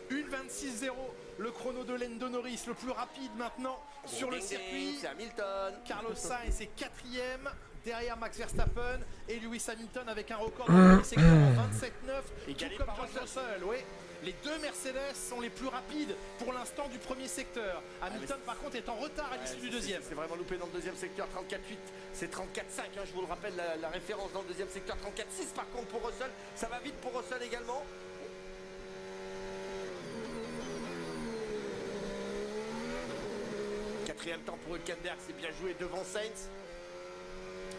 Une 26-0, le chrono de Lando Norris, le plus rapide maintenant sur le circuit. C'est Hamilton. Carlos Sainz est 4ème, derrière Max Verstappen et Lewis Hamilton avec un record de secteur en 27-9. Tout comme George Russell, oui. Les deux Mercedes sont les plus rapides pour l'instant du premier secteur. Hamilton par contre est en retard à l'issue du deuxième. C'est vraiment loupé dans le deuxième secteur, 34-8, c'est 34-5, hein, je vous le rappelle la référence dans le deuxième secteur, 34-6 par contre pour Russell. Ça va vite pour Russell également. Quatrième temps pour Hülkenberg, c'est bien joué devant Sainz.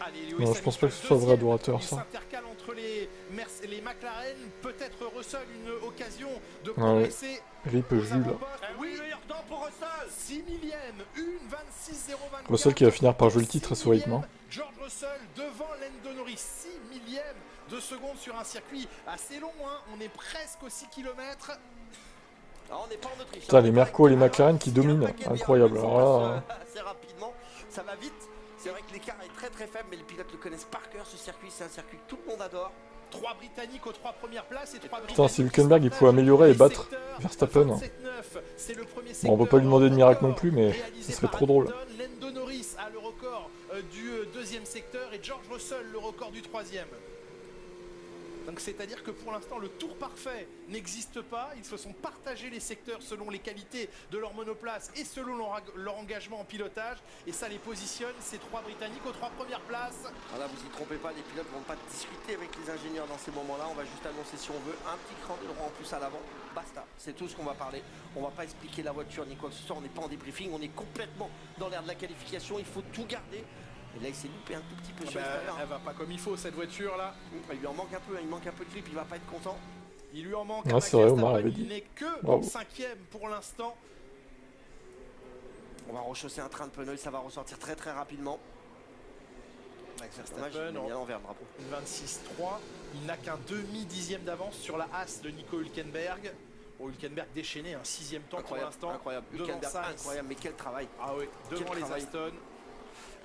Allez, Lewis Non, je pense pas que ce soit Hamilton, vrai adorateur, il ça. s'intercale entre les McLaren, peut-être Russell, une occasion de progresser. Rip Jules. Oui, meilleur temps pour Russell. 6 millième, 1,26,024. Russell qui va finir par jouer le titre à ce rythme. George Russell devant Lando Norris, 6 millième de seconde sur un circuit assez long, hein. On est presque aux 6 km. Alors, on n'est pas en Autriche. Putain, les Merco et les McLaren qui dominent. Incroyable. Alors là, assez rapidement, ça va vite. C'est vrai que l'écart est très très faible, mais les pilotes le connaissent par cœur. Ce circuit, c'est un circuit que tout le monde adore. 3 Britanniques aux 3 premières places et 3 Britanniques. putain, si Hülkenberg il faut améliorer et battre Verstappen. Bon, on peut pas lui demander de miracle non plus, mais ce serait trop drôle. Lando Norris a le record du deuxième secteur et George Russell le record du troisième. Donc c'est-à-dire que pour l'instant le tour parfait n'existe pas, ils se sont partagés les secteurs selon les qualités de leur monoplace et selon leur engagement en pilotage, et ça les positionne, ces 3 Britanniques aux 3 premières places. Voilà, vous y trompez pas, les pilotes vont pas discuter avec les ingénieurs dans ces moments-là, on va juste annoncer si on veut un petit cran de droit en plus à l'avant, basta, c'est tout ce qu'on va parler, on va pas expliquer la voiture ni quoi que ce soit, on n'est pas en débriefing, on est complètement dans l'air de la qualification, il faut tout garder. Et là il s'est loupé un tout petit peu sur l'extérieur. Elle va pas comme il faut cette voiture là. Il lui en manque un peu, il manque un peu de grip, il va pas être content. Il lui en manque un c'est vrai, Omar avait dit. Il n'est que dans le 5e pour l'instant. On va rechausser un train de pneus, ça va ressortir très très rapidement. Max Verstappen, l'envers le drapeau. 26-3, il n'a qu'un demi-dixième d'avance sur la Haas de Nico Hülkenberg. Bon, Hülkenberg déchaîné, un 6e temps pour l'instant. Incroyable, Hülkenberg, incroyable, mais quel travail. Ah oui, devant les Aston.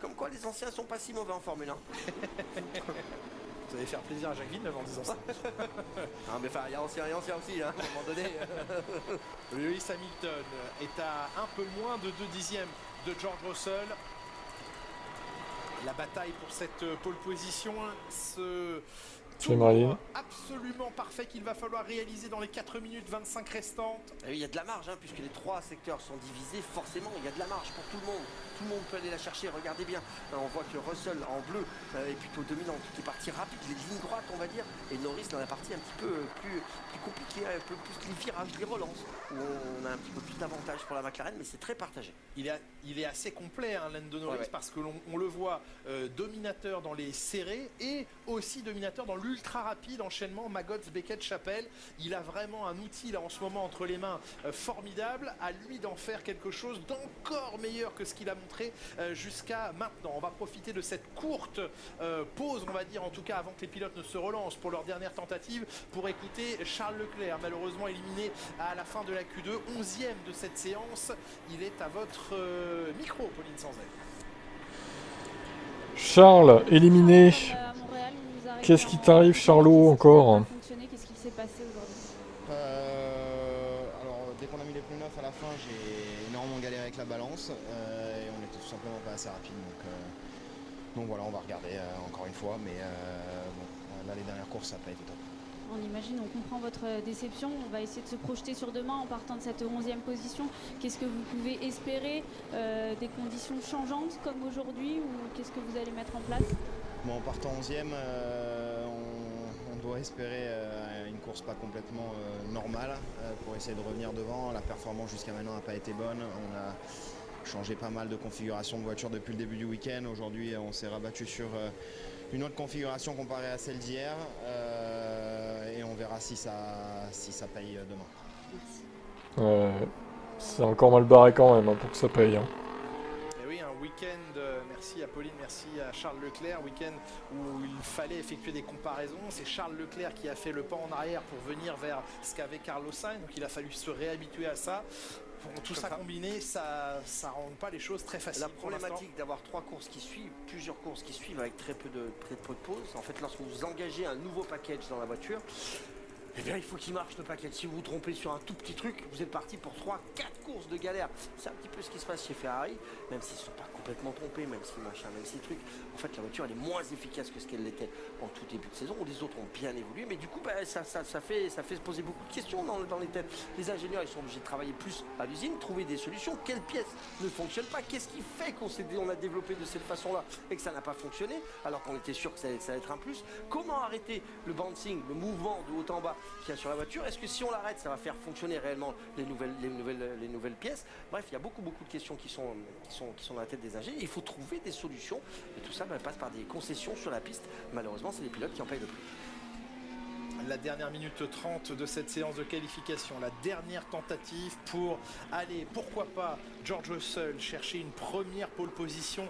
Comme quoi les anciens sont pas si mauvais en Formule 1. Vous allez faire plaisir à Jacques Villeneuve en disant ça. Non mais enfin, il y a ancien et ancien aussi, hein, à un moment donné. Lewis Hamilton est à un peu moins de 2 dixièmes de George Russell. La bataille pour cette pole position, ce tour absolument parfait qu'il va falloir réaliser dans les 4 minutes 25 restantes. Et oui, il y a de la marge, hein, puisque les 3 secteurs sont divisés, forcément il y a de la marge pour tout le monde. Tout le monde peut aller la chercher, regardez bien. On voit que Russell en bleu est plutôt dominant, qui est parti rapide, les lignes droites on va dire, et Norris dans la partie un petit peu plus compliquée, un peu plus les virages, les relances, où on a un petit peu plus d'avantage pour la McLaren, mais c'est très partagé. Il est assez complet, hein, Lando Norris, parce que l'on le voit dominateur dans les serrés et aussi dominateur dans l'ultra rapide, enchaînement Maggots, Beckett, Chapelle. Il a vraiment un outil là en ce moment entre les mains formidable, à lui d'en faire quelque chose d'encore meilleur que ce qu'il a montré jusqu'à maintenant. On va profiter de cette courte pause, on va dire en tout cas avant que les pilotes ne se relancent pour leur dernière tentative, pour écouter Charles Leclerc, malheureusement éliminé à la fin de la Q2, 11e de cette séance. Il est à votre micro, Pauline Sanzet. Charles, éliminé. Qu'est-ce qui t'arrive, Charlot, encore? Qu'est-ce qui s'est passé aujourd'hui? Alors, dès qu'on a mis les pneus neufs à la fin, j'ai énormément galéré avec la balance et on était tout simplement pas assez rapide. Donc voilà, on va regarder encore une fois, mais bon, là, les dernières courses, ça n'a pas été top. On imagine, on comprend votre déception. On va essayer de se projeter sur demain en partant de cette 11e position. Qu'est-ce que vous pouvez espérer? Des conditions changeantes comme aujourd'hui, ou qu'est-ce que vous allez mettre en place? Bon, en partant 11e, on doit espérer une course pas complètement normale pour essayer de revenir devant. La performance jusqu'à maintenant n'a pas été bonne. On a changé pas mal de configuration de voiture depuis le début du week-end. Aujourd'hui, on s'est rabattu sur une autre configuration comparée à celle d'hier et on verra si ça paye demain. C'est encore mal barré quand même, hein, pour que ça paye. Hein. Et oui, un week-end, merci à Pauline, merci à Charles Leclerc, week-end où il fallait effectuer des comparaisons. C'est Charles Leclerc qui a fait le pas en arrière pour venir vers ce qu'avait Carlos Sainz, donc il a fallu se réhabituer à ça. Tout ça combiné, ça rend pas les choses très faciles. La problématique d'avoir 3 courses qui suivent, plusieurs courses qui suivent avec très peu de pauses. En fait, lorsque vous engagez un nouveau package dans la voiture, eh bien, il faut qu'il marche le package. Si vous vous trompez sur un tout petit truc, vous êtes parti pour 3-4 courses de galère. C'est un petit peu ce qui se passe chez Ferrari, même s'ils ne sont pas complètement trompés, même si machin, même si truc. En fait, la voiture, elle est moins efficace que ce qu'elle l'était en tout début de saison, où les autres ont bien évolué. Mais du coup, ça fait se poser beaucoup de questions dans les têtes. Les ingénieurs, ils sont obligés de travailler plus à l'usine, trouver des solutions. Quelle pièce ne fonctionne pas? Qu'est-ce qui fait qu'on a développé de cette façon-là et que ça n'a pas fonctionné, alors qu'on était sûr que ça allait être un plus? Comment arrêter le bouncing, le mouvement de haut en bas qu'il y a sur la voiture? Est-ce que si on l'arrête, ça va faire fonctionner réellement les nouvelles pièces? Bref, il y a beaucoup de questions qui sont dans la tête des ingénieurs. Il faut trouver des solutions. Et tout ça passe par des concessions sur la piste. Malheureusement, c'est les pilotes qui en payent le prix. La dernière minute 30 de cette séance de qualification, la dernière tentative pour aller, pourquoi pas, George Russell chercher une première pole position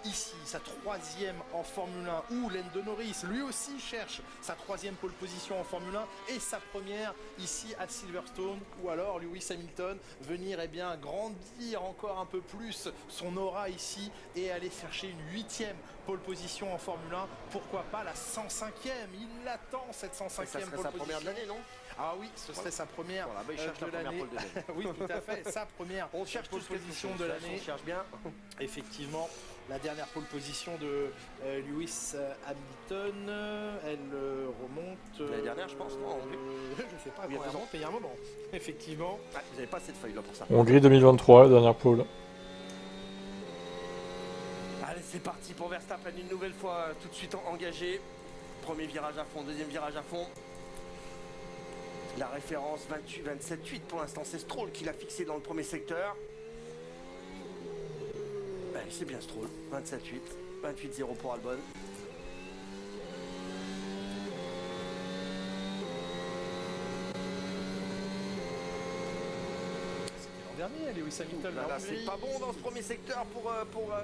ici, sa 3e en Formule 1, ou Lando Norris, lui aussi cherche sa 3e pole position en Formule 1 et sa première ici à Silverstone, ou alors Lewis Hamilton venir grandir encore un peu plus son aura ici et aller chercher une 8e pole position en Formule 1, pourquoi pas la 105e, il attend cette 105e. Ça serait sa première de l'année, non? Ah oui, ce serait sa première il cherche de la première l'année. pole de l'année. Oui, tout à fait, sa première on cherche pole position de l'année. On cherche bien. Effectivement, la dernière pole position de Lewis Hamilton, elle remonte... La dernière, je pense, non? Je sais pas, elle remonte, mais il y a un moment. Effectivement. Ah, vous n'avez pas cette feuille là pour ça. Hongrie 2023, la dernière pole. Allez, c'est parti pour Verstappen, une nouvelle fois tout de suite engagé. Premier virage à fond, deuxième virage à fond. La référence 27-8 pour l'instant, c'est Stroll qui l'a fixé dans le premier secteur. C'est bien Stroll, 27-8, 28-0 pour Albon. Dernier, Lewis Hamilton. Là, c'est pas bon dans ce premier secteur pour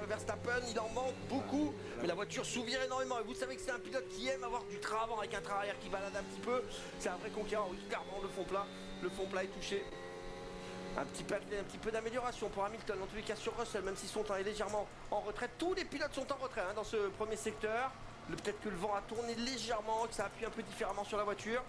Verstappen, il en manque beaucoup, mais la voiture s'ouvre énormément. Et vous savez que c'est un pilote qui aime avoir du train avant avec un train arrière qui balade un petit peu. C'est un vrai conquérant, oui, clairement, le fond plat est touché. Un petit peu d'amélioration pour Hamilton, en tous les cas sur Russell, même s'ils sont légèrement en retraite. Tous les pilotes sont en retrait dans ce premier secteur. Peut-être que le vent a tourné légèrement, que ça appuie un peu différemment sur la voiture.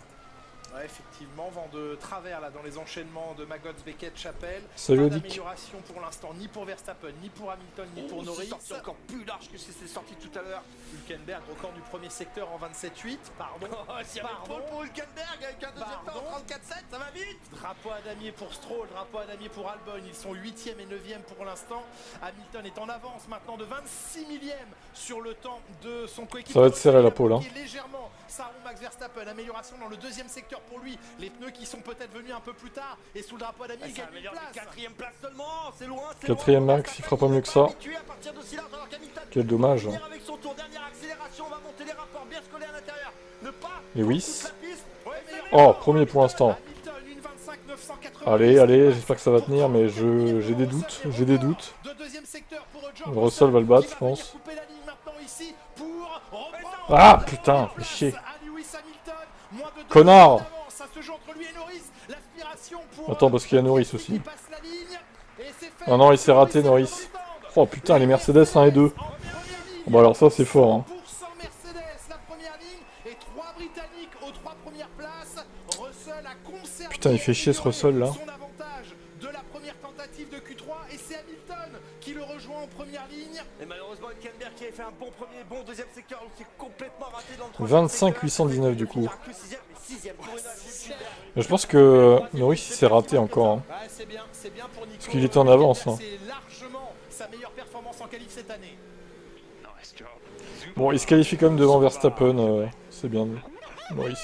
Ouais, effectivement, vent de travers là dans les enchaînements de Maggots, Beckett, Chapelle. Salut, pas d'amélioration pour l'instant, ni pour Verstappen, ni pour Hamilton, ni pour Norris. C'est encore plus large que c'est sorti tout à l'heure. Hülkenberg, record du premier secteur en 27-8. Pardon. S'il y avait Paul pour Hülkenberg avec un deuxième temps en 34-7, ça va vite. Drapeau à damier pour Stroll, drapeau à damier pour Albon. Ils sont 8e et 9e pour l'instant. Hamilton est en avance maintenant de 26 millième sur le temps de son coéquipier. Ça va être serré la pole. Légèrement, ça roule Max Verstappen. Amélioration dans le deuxième secteur pour lui. Les pneus qui sont peut-être venus un peu plus tard. Et sous le drapeau à damier, il gagne une place. 4e place seulement, c'est loin. 4e Max, il fera pas mieux que ça. Quel dommage. Avec son tour, dernière accélération, on va monter les rapports, bien se coller à l'intérieur. Ne pas Lewis. Oh, premier pour l'instant. Allez, j'espère que ça va tenir, mais j'ai des doutes, Russell va le battre, je pense. Ah, putain, fais chier. Connard. Attends, parce qu'il y a Norris aussi. Ah non, il s'est raté, Norris. Oh putain, les Mercedes 1 et 2. Bon, alors ça, c'est fort, hein. Putain, il fait chier ce Russell là. Qui le rejoint en première ligne. Et malheureusement, Hülkenberg qui avait fait un bon deuxième secteur, c'est complètement raté dans le troisième 25 819 du coup. Je pense que Norris s'est raté encore. Hein. Parce qu'il était en avance. Hein. C'est largement sa meilleure performance en qualif cette année. Bon, il se qualifie quand même devant Verstappen. C'est bien, Norris.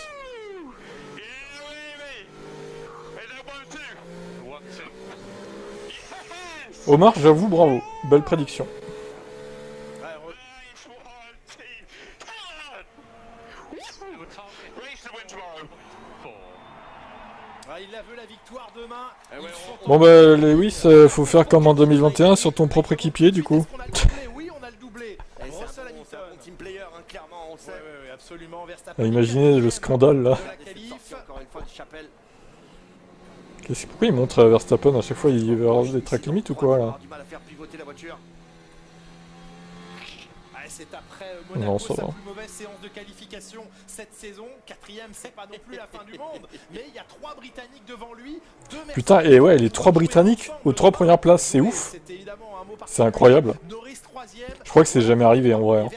Omar, j'avoue, bravo. Belle prédiction. Il a vu la victoire demain. Bon bah Lewis, faut faire comme en 2021 sur ton propre équipier du coup. Oui, on a le doublé. C'est un bon team player, hein, clairement, on le sait. Oui, absolument. Verstappen. Imaginez le scandale là. Encore une fois du Chapelle. Pourquoi il montre à Verstappen à chaque fois, il veut avoir des track limites ou quoi là? Du mal à faire pivoter la voiture. C'est après Monaco sa plus mauvaise séance de qualification cette saison. 4e, c'est pas non plus la fin du monde. Mais il y a 3 Britanniques devant lui. Putain, et ouais, les 3 Britanniques aux 3 premières places, c'est ouf. C'est incroyable. Je crois que c'est jamais arrivé en vrai. Hein.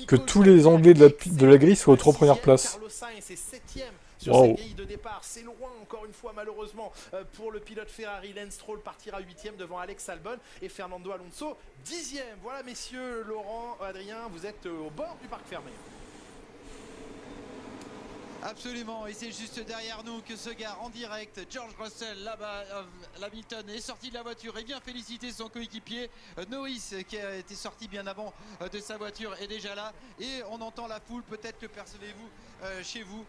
Que tous les Anglais de la grille soient aux 3 premières places. Sur cette grille de départ, c'est loin encore une fois malheureusement pour le pilote Ferrari. Lance Stroll partira 8e devant Alex Albon et Fernando Alonso 10e. Voilà messieurs, Laurent, Adrien, vous êtes au bord du parc fermé. Absolument, et c'est juste derrière nous que se gare en direct George Russell là-bas. Hamilton est sorti de la voiture et vient féliciter son coéquipier Norris qui a été sorti bien avant de sa voiture est déjà là. Et on entend la foule, peut-être que percevez-vous chez vous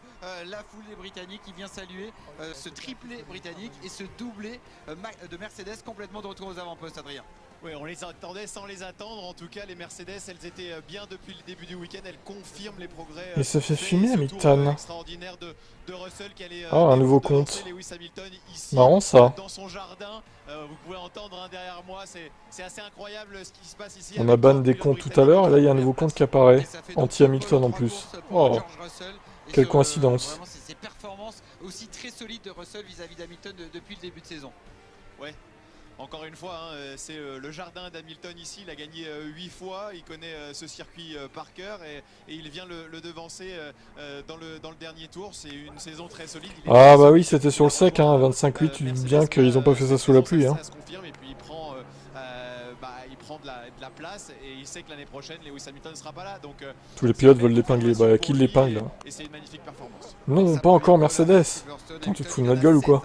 la foule des Britanniques qui vient saluer ce triplé britannique et ce doublé de Mercedes complètement de retour aux avant-postes, Adrien. Oui, on les attendait sans les attendre. En tout cas, les Mercedes, elles étaient bien depuis le début du week-end. Elles confirment les progrès. Il se fait fumer, Hamilton. Extraordinaire de Russell qui allait un nouveau compte. Lewis Hamilton ici, marrant ça. Dans son jardin. Vous pouvez entendre derrière moi. C'est assez incroyable ce qui se passe ici. On a ban des comptes tout à l'heure et là il y a un nouveau compte qui apparaît. Anti-Hamilton en plus. Oh, quelle coïncidence. Vraiment, c'est ces performances aussi très solides de Russell vis-à-vis d'Hamilton depuis le début de saison. Ouais. Encore une fois, hein, c'est le jardin d'Hamilton ici, il a gagné 8 fois, il connaît ce circuit par cœur et il vient le devancer dans le dernier tour. C'est une saison très solide. Ah bah oui, c'était sur le sec, hein, 25-8, tu dis bien qu'ils n'ont pas fait ça sous la pluie. Hein. Ça se confirme et puis il prend de la place et il sait que l'année prochaine, Lewis Hamilton ne sera pas là. Donc, tous les pilotes veulent l'épingler, bah qui l'épingle? Et c'est une magnifique performance. Non, pas encore Mercedes. Attends, tu te fous de notre gueule ou quoi?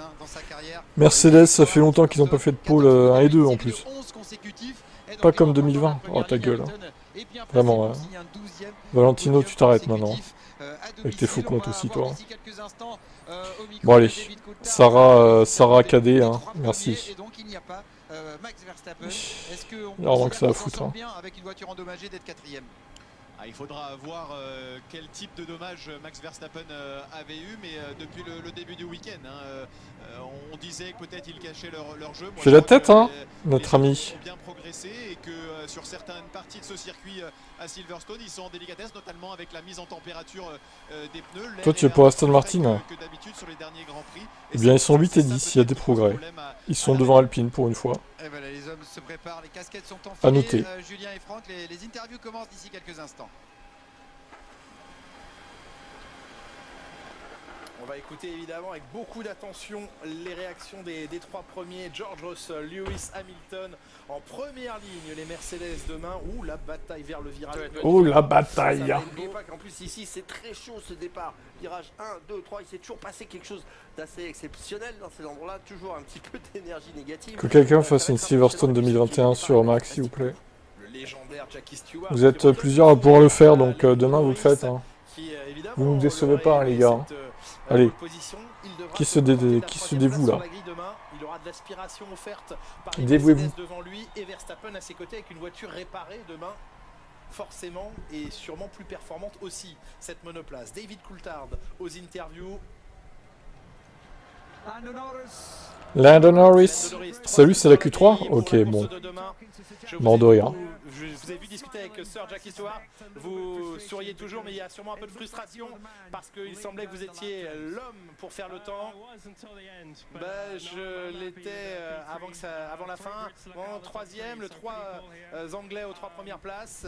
Mercedes, ça fait longtemps qu'ils n'ont pas fait de pôle 1 et 2 en plus. Pas comme 2020. Oh ta gueule. Vraiment. Valentino, tu t'arrêtes maintenant. Avec tes faux comptes aussi, toi. Bon allez. Sarah Cadet, hein. Merci. Il y a vraiment que ça à foutre. Hein. Il faudra voir quel type de dommage Max Verstappen avait eu, mais depuis le début du week-end, hein, on disait que peut-être ils cachaient leur jeu. Fais la tête, hein, notre ami. Ils ont bien progressé et que sur certaines parties de ce circuit à Silverstone, ils sont en délicatesse, notamment avec la mise en température des pneus. Toi, tu es pour Aston Martin. Eh bien, ils sont 8 et 10, il y a des progrès. Ils sont devant Alpine pour une fois. Et voilà, les hommes se préparent, les casquettes sont enfilées. À noter. Julien et Franck, les interviews commencent d'ici quelques instants. On va écouter évidemment avec beaucoup d'attention les réactions des trois premiers. George Russell, Lewis Hamilton en première ligne. Les Mercedes demain. Ouh, la bataille vers le virage. Oh, la bataille. N'oubliez pas qu'en plus ici c'est très chaud ce départ. Virage 1, 2, 3. Il s'est toujours passé quelque chose d'assez exceptionnel dans ces endroits-là. Toujours un petit peu d'énergie négative. Que quelqu'un fasse une Silverstone 2021 sur Max, s'il vous plaît. Le légendaire Jackie Stewart. Vous êtes plusieurs à pouvoir le faire, donc demain vous le faites. Hein. Vous ne nous décevez pas, hein, les gars. Allez, qui se dévoue là? Il aura de l'aspiration offerte par dévouez-vous devant lui et Verstappen à ses côtés avec une voiture réparée demain, forcément et sûrement plus performante aussi cette monoplace. David Coulthard aux interviews. Lando Norris. Salut, c'est la Q3? Ok, bon. Mort de rire. Je vous ai vu discuter avec Sir Jackie Stewart. Vous souriez toujours, mais il y a sûrement un peu de frustration parce qu'il semblait que vous étiez l'homme pour faire le temps. Je l'étais avant la fin. En troisième, le 3 Anglais aux 3 premières places.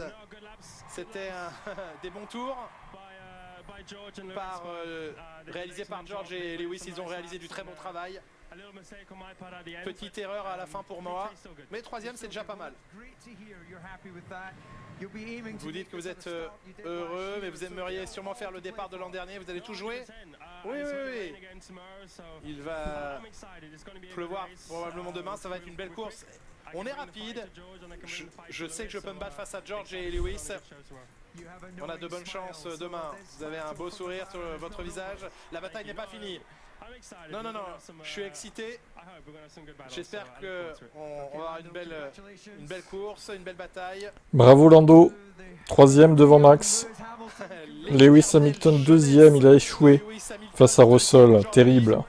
C'était des bons tours. Réalisé par George et Lewis, ils ont réalisé du très bon travail. Petite erreur à la fin pour Moa, mais troisième c'est déjà pas mal. Vous dites que vous êtes heureux, mais vous aimeriez sûrement faire le départ de l'an dernier. Vous allez tout jouer? Oui. Il va pleuvoir probablement demain, ça va être une belle course. On est rapide. Je sais que je peux me battre face à George et Lewis. On a de bonnes chances demain. Vous avez un beau sourire sur votre visage. La bataille n'est pas finie. Non, je suis excité. J'espère qu'on va avoir une belle course, une belle bataille. Bravo Lando, 3ème devant Max. Lewis Hamilton 2ème, il a échoué face à Russell, terrible.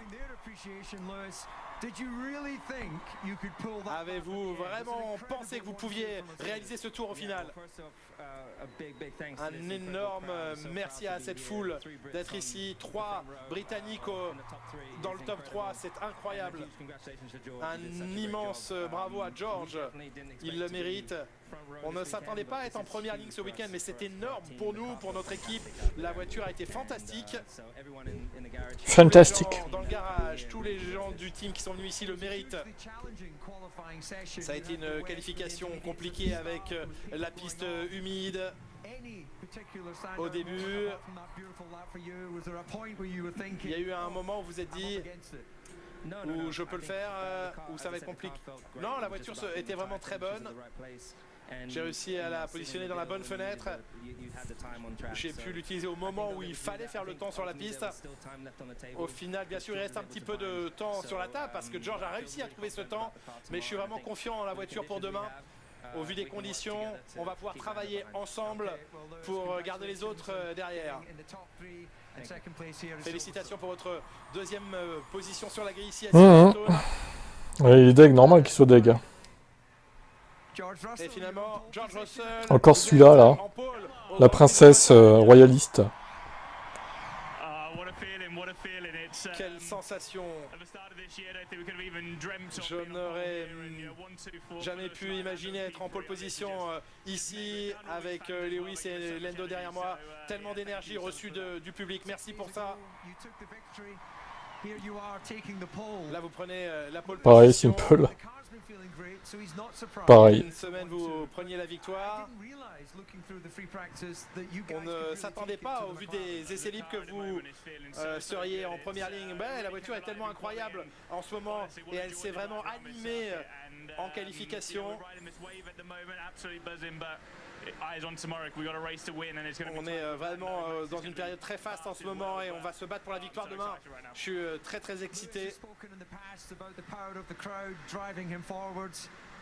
Avez-vous vraiment pensé que vous pouviez réaliser ce tour au final? Un énorme merci à cette foule d'être ici. 3 Britanniques dans le top 3, c'est incroyable. Un immense bravo à George, il le mérite. On ne s'attendait pas à être en première ligne ce week-end, mais c'est énorme pour nous, pour notre équipe. La voiture a été fantastique. Fantastique. Dans le garage, tous les gens du team qui sont venus ici le méritent. Ça a été une qualification compliquée avec la piste humide. Au début, il y a eu un moment où vous êtes dit où je peux le faire, où ça va être compliqué. Non, la voiture était vraiment très bonne. J'ai réussi à la positionner dans la bonne fenêtre. J'ai pu l'utiliser au moment où il fallait faire le temps sur la piste. Au final, bien sûr, il reste un petit peu de temps sur la table parce que George a réussi à trouver ce temps. Mais je suis vraiment confiant en la voiture pour demain. Au vu des conditions, on va pouvoir travailler ensemble pour garder les autres derrière. Félicitations pour votre deuxième position sur la grille ici à Silverstone. Ouais, il est deg, normal qu'il soit deg. Et finalement, George Russell, encore celui-là, là. La princesse royaliste. Quelle sensation! Je n'aurais jamais pu imaginer être en pole position ici avec Lewis et Lando derrière moi. Tellement d'énergie reçue du public. Merci pour ça. Là, vous prenez la pole Pareil, position. simple. Pareil. Une semaine, vous preniez la victoire. On ne s'attendait pas, au vu des essais libres, que vous seriez en première ligne. Ben, la voiture est tellement incroyable en ce moment et elle s'est vraiment animée en qualification. On est vraiment dans une période très faste en ce moment et on va se battre pour la victoire demain. Je suis très très excité.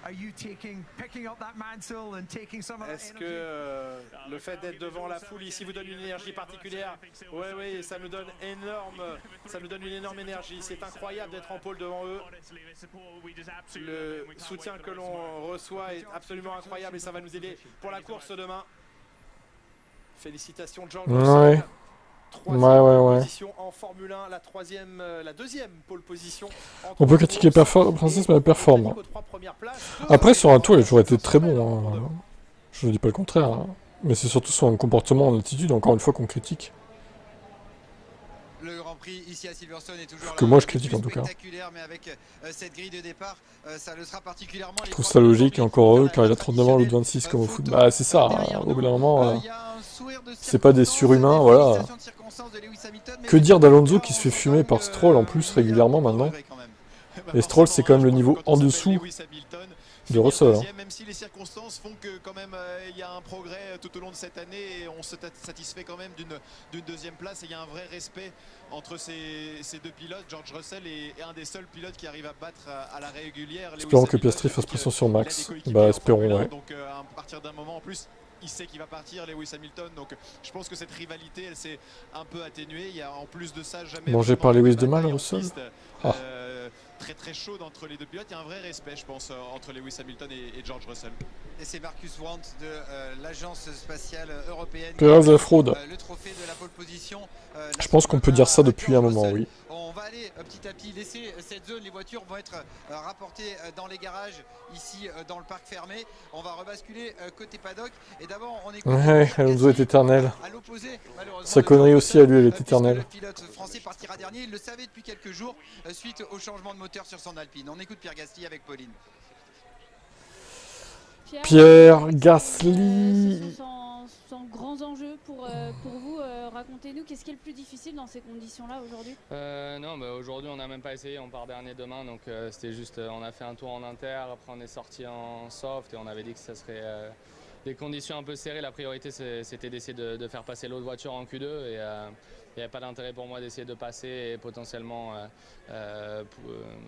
Est-ce que le fait d'être devant la foule ici vous donne une énergie particulière? Oui, ça nous donne une énorme énergie. C'est incroyable d'être en pôle devant eux. Le soutien que l'on reçoit est absolument incroyable et ça va nous aider pour la course demain. Félicitations George Russell. Ouais. Position en Formule 1, la deuxième pole position. On peut critiquer Princesse, mais elle performe. Après, sur un tour, il a toujours été très bon. Hein. Je ne dis pas le contraire. Hein. Mais c'est surtout son comportement en attitude, encore une fois, qu'on critique. Le Grand Prix ici à Silverstone est toujours que moi je critique en tout cas. Mais avec cette grille de départ, ça le sera particulièrement. Je trouve ça logique et encore heureux car il a 39 ans, l'autre 26 comme au foot. Bah c'est ça, hein. Au bout d'un moment, c'est pas des surhumains, voilà. Que dire d'Alonso qui se fait fumer par Stroll en plus régulièrement maintenant. Et Stroll c'est quand même le niveau en dessous de Russell. Hein. Même si les circonstances font que quand même il y a un progrès tout au long de cette année et on se satisfait quand même d'une deuxième place et il y a un vrai respect entre ces deux pilotes. George Russell est un des seuls pilotes qui arrive à battre à la régulière. Espérons que Piastri fasse pression sur Max. Bah espérons, ouais. Donc à partir d'un moment en plus il sait qu'il va partir, Lewis Hamilton, donc je pense que cette rivalité elle s'est un peu atténuée. Il y a en plus de ça jamais mangé par Lewis de mal Russell. Très chaude entre les deux pilotes. Il y a un vrai respect, je pense, entre Lewis Hamilton et George Russell. Et c'est Marcus Wandt de l'agence spatiale européenne. Perez la fraude. Le trophée de la pole position. Je pense qu'on peut dire ça depuis un moment, oui. On va aller petit à petit laisser cette zone. Les voitures vont être rapportées dans les garages ici dans le parc fermé. On va rebasculer côté paddock. Et d'abord, on écoute. Ouais, Alonso est éternel. À l'opposé, malheureusement. Sa connerie aussi à lui, elle est éternelle. Le pilote français partira dernier. Il le savait depuis quelques jours suite au changement de moteur sur son Alpine. On écoute Pierre Gasly avec Pauline. Pierre Gasly. Sans grands enjeux pour vous. Racontez-nous, qu'est-ce qui est le plus difficile dans ces conditions-là aujourd'hui? Non, aujourd'hui on n'a même pas essayé, on part dernier demain, donc c'était juste, on a fait un tour en inter, après on est sorti en soft et on avait dit que ça serait des conditions un peu serrées. La priorité c'était d'essayer de faire passer l'autre voiture en Q2 et il n'y avait pas d'intérêt pour moi d'essayer de passer et potentiellement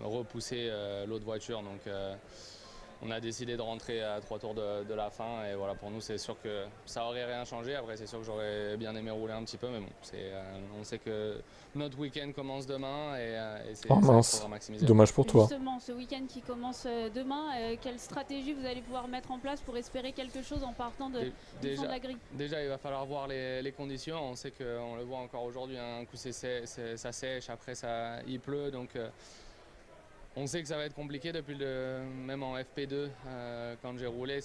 repousser l'autre voiture. Donc on a décidé de rentrer à 3 tours de la fin et voilà, pour nous c'est sûr que ça aurait rien changé. Après c'est sûr que j'aurais bien aimé rouler un petit peu, mais bon, on sait que notre week-end commence demain et c'est oh mince, maximiser. Dommage pour toi. Justement, ce week-end qui commence demain, quelle stratégie vous allez pouvoir mettre en place pour espérer quelque chose en partant du fond de la grille? Déjà il va falloir voir les conditions. On sait qu'on le voit encore aujourd'hui, un coup ça sèche, après il pleut, donc on sait que ça va être compliqué depuis même en FP2 quand j'ai roulé,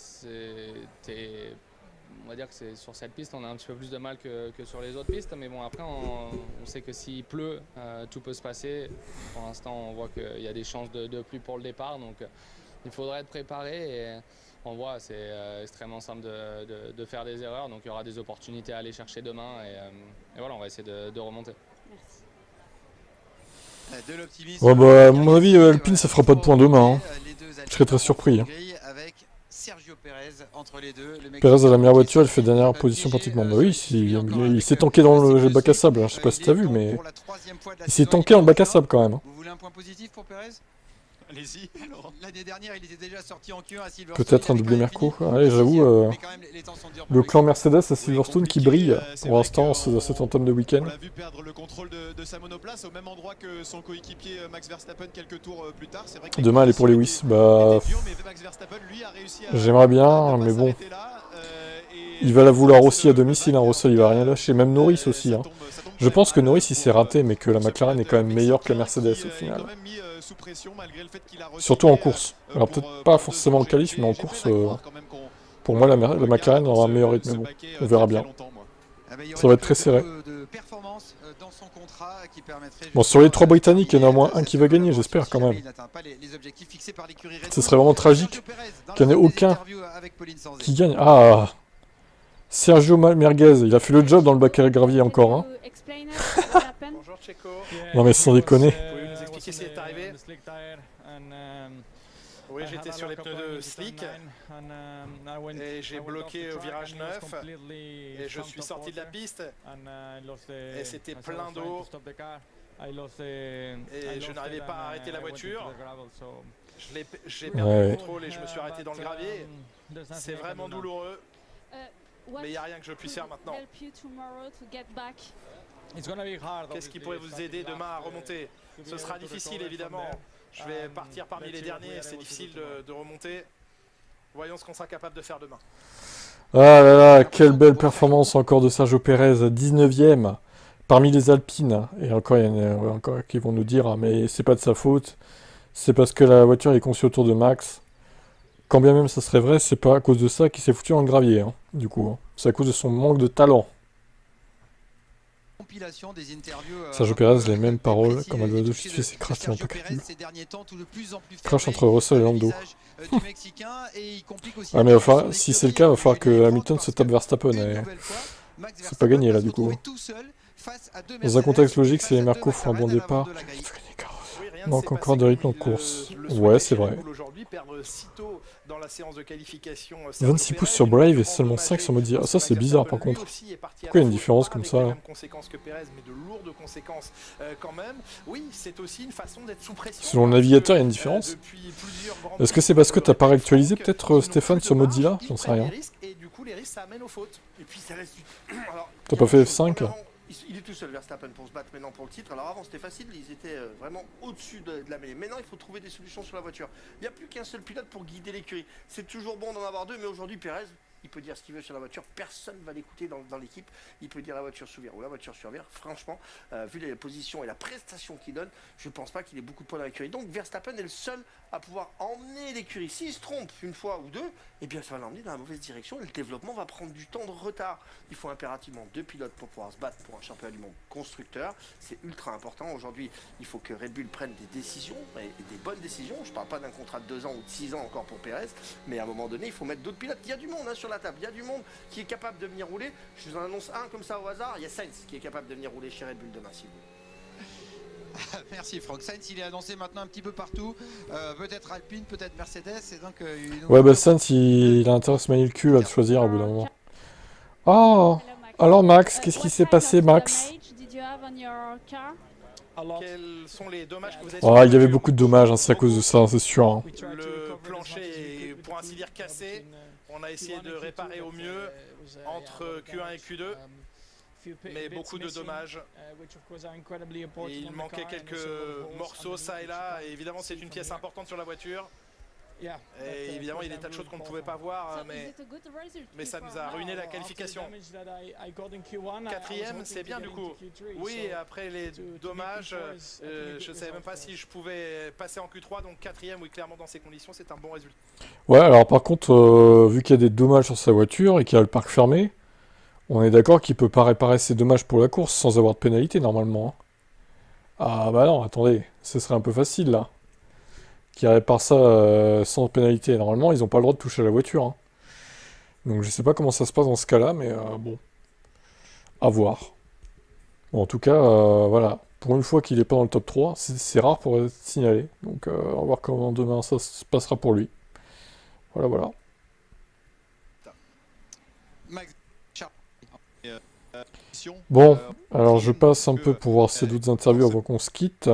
on va dire que c'est sur cette piste on a un petit peu plus de mal que sur les autres pistes, mais bon après on sait que s'il pleut tout peut se passer. Pour l'instant on voit qu'il y a des chances de pluie pour le départ, donc il faudra être préparé on voit, c'est extrêmement simple de faire des erreurs. Donc il y aura des opportunités à aller chercher demain. Et voilà, on va essayer de remonter. De l'optimisme. Ouais, bah, à mon avis, Alpine, ça fera pas de points demain. Hein. Je serais très surpris. Hein. Avec Sergio Pérez entre les deux. Pérez a la meilleure voiture, elle fait dernière position pratiquement. Bah oui, il s'est tanké dans le bac à sable. Hein. Je sais pas si t'as vu, mais il s'est tanké dans le bac à sable quand même. Hein. Vous voulez un point positif pour Pérez? Allez-y. L'année dernière, il était déjà sorti en Q1 à Silverstone. Peut-être un doublé Merco. Allez, j'avoue, le clan Mercedes à Silverstone qui brille pour l'instant, cet entame de week-end. On l'a vu perdre le contrôle de sa monoplace au même endroit que son coéquipier Max Verstappen quelques tours plus tard. Vrai que demain, elle est pour Lewis. Bah, j'aimerais bien, mais bon. Il va la vouloir aussi à domicile, hein. Russell, il va rien lâcher. Même Norris aussi. Hein. Je pense que Norris, il s'est raté, mais que la McLaren est quand même meilleure que la Mercedes au final. Surtout en course. Alors peut-être pas forcément en qualif, mais en course, pour moi, la McLaren aura un meilleur rythme. Mais bon, on verra bien. Ça va être très serré. Bon, sur les 3 Britanniques, il y en a au moins un qui va gagner, j'espère quand même. Ce serait vraiment tragique qu'il n'y en ait aucun qui gagne. Ah, Sergio Merguez, il a fait le job dans le bac à gravier encore. Hein. Bonjour Checo. Non mais sans déconner. Pouvez-vous nous expliquer ce qui est arrivé? Oui, j'étais sur les pneus de slick et j'ai bloqué au virage 9 et je suis sorti de la piste et c'était plein d'eau et je n'arrivais pas à arrêter la voiture. J'ai perdu le contrôle et je me suis arrêté dans le gravier. C'est vraiment douloureux, mais il n'y a rien que je puisse faire maintenant. Qu'est-ce qui pourrait vous aider demain à remonter? Ce sera difficile évidemment. Je vais partir parmi les derniers, c'est difficile de remonter. Voyons ce qu'on sera capable de faire demain. Ah là là, quelle belle performance encore de Sergio Pérez, 19ème parmi les Alpines. Et encore, il y en a encore qui vont nous dire, mais c'est pas de sa faute, c'est parce que la voiture est conçue autour de Max. Quand bien même ça serait vrai, c'est pas à cause de ça qu'il s'est foutu dans le gravier, hein, du coup. Hein. C'est à cause de son manque de talent. Sergio Pérez, les mêmes paroles, comme Alvaro fait ses crashs tellement pas crédibles. Crash entre Russell et Lando. Ah mais enfin, si c'est le cas, il va falloir que Hamilton se tape Verstappen. C'est pas gagné là du coup. Dans un contexte logique, si les Merco font un bon départ, il manque encore de rythme en course. Ouais, c'est vrai. 26 pouces sur Brave et seulement 5 sur Modi. Ah, ça c'est bizarre par contre. Pourquoi il y a une différence comme ça? Selon le navigateur, il y a une différence. Est-ce que c'est parce que t'as pas réactualisé peut-être Stéphane sur Mozilla? J'en sais rien. T'as pas fait F5 là? Il est tout seul Verstappen pour se battre maintenant pour le titre. Alors avant c'était facile, ils étaient vraiment au-dessus de la mêlée. Maintenant il faut trouver des solutions sur la voiture. Il n'y a plus qu'un seul pilote pour guider l'écurie. C'est toujours bon d'en avoir deux, mais aujourd'hui Pérez, il peut dire ce qu'il veut sur la voiture, personne ne va l'écouter dans l'équipe. Il peut dire la voiture s'ouvre ou la voiture survient. Franchement, vu les positions et la prestation qu'il donne, je ne pense pas qu'il ait beaucoup de points dans l'écurie. Donc Verstappen est le seul à pouvoir emmener l'écurie. S'il se trompe une fois ou deux, eh bien ça va l'emmener dans la mauvaise direction et le développement va prendre du temps de retard. Il faut impérativement 2 pilotes pour pouvoir se battre pour un championnat du monde constructeur. C'est ultra important. Aujourd'hui, il faut que Red Bull prenne des décisions et des bonnes décisions. Je ne parle pas d'un contrat de 2 ans ou de 6 ans encore pour Pérez, mais à un moment donné, il faut mettre d'autres pilotes. Il y a du monde sur la table, il y a du monde qui est capable de venir rouler. Je vous en annonce un comme ça au hasard. Il y a Sainz qui est capable de venir rouler chez Red Bull demain, si vous voulez. Merci Franck. Sainz il est annoncé maintenant un petit peu partout, peut-être Alpine, peut-être Mercedes, et donc ouais bah Sainz il a intérêt à se manier le cul là, de choisir au bout d'un moment. Oh, alors Max, qu'est-ce qui s'est passé Max? Quels sont les dommages que vous avez? Oh, il y avait beaucoup de dommages, hein, c'est à cause de ça, c'est sûr. Hein. Le plancher est pour ainsi dire cassé. On a essayé de réparer au mieux entre Q1 et Q2. Mais beaucoup de dommages. Et il manquait quelques morceaux ça et là. Et évidemment, c'est une pièce importante sur la voiture. Et évidemment, il y a des tas de choses qu'on ne pouvait pas voir, mais ça nous a ruiné la qualification. 4ème, c'est bien du coup. Oui, après les dommages, je ne savais même pas si je pouvais passer en Q3, donc 4ème, oui, clairement dans ces conditions, c'est un bon résultat. Ouais, alors par contre, vu qu'il y a des dommages sur sa voiture et qu'il y a le parc fermé, on est d'accord qu'il peut pas réparer ces dommages pour la course sans avoir de pénalité normalement. Ah bah non, attendez, ce serait un peu facile là. qui répare ça sans pénalité. Normalement, ils n'ont pas le droit de toucher à la voiture. Hein. Donc je sais pas comment ça se passe dans ce cas-là, mais bon, à voir. Bon, en tout cas, voilà, pour une fois qu'il n'est pas dans le top 3, c'est rare pour être signalé. Donc on va voir comment demain ça se passera pour lui. Voilà, voilà. Bon, alors je passe un peu pour voir ces d'autres interviews avant qu'on se quitte.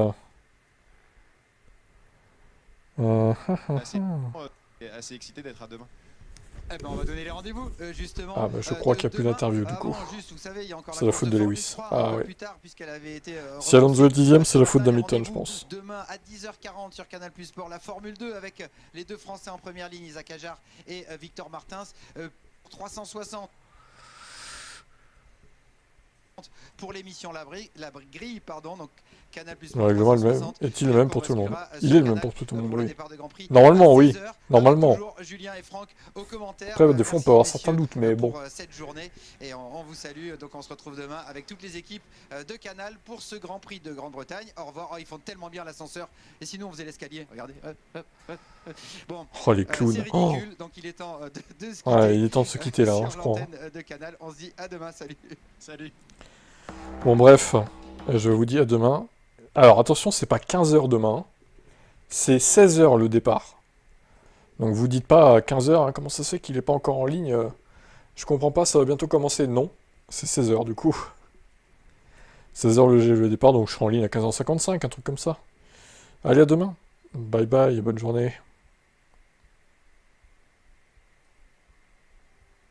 Assez excité d'être à demain. Eh ben on va donner les rendez-vous justement. Ah bah je crois qu'il n'y a plus d'interview du coup. C'est la faute de Lewis. Ah ouais. Si Alonso est 10ème, c'est la faute d'Hamilton je pense. Demain à 10h40 sur Canal Plus Sport, la Formule 2 avec les deux Français en première ligne, Isaac Hadjar et Victor Martins. 360 pour l'émission La Grille, pardon, donc Canal Plus Sport. Le règlement est-il le même pour tout le monde? Il est le même pour tout le monde, oui. Normalement, oui. Normalement. Après, des fois, on peut avoir certains doutes, mais bon. Cette journée, et on vous salue. Donc, on se retrouve demain avec toutes les équipes de Canal pour ce Grand Prix de Grande-Bretagne. Au revoir. Oh, ils font tellement bien l'ascenseur. Et sinon, on faisait l'escalier. Regardez. Bon. Oh, les clowns. C'est ridicule. Donc, il est temps de se quitter. Ouais, il est temps de se quitter là, je crois. De Canal. On se dit à demain. Salut. Salut. Bon, bref. Je vous dis à demain. Alors attention, c'est pas 15h demain, c'est 16h le départ. Donc vous dites pas à 15h, hein, comment ça se fait qu'il est pas encore en ligne je comprends pas, ça va bientôt commencer. Non, c'est 16h du coup. 16h le départ, donc je serai en ligne à 15h55, un truc comme ça. Allez, à demain. Bye bye, bonne journée.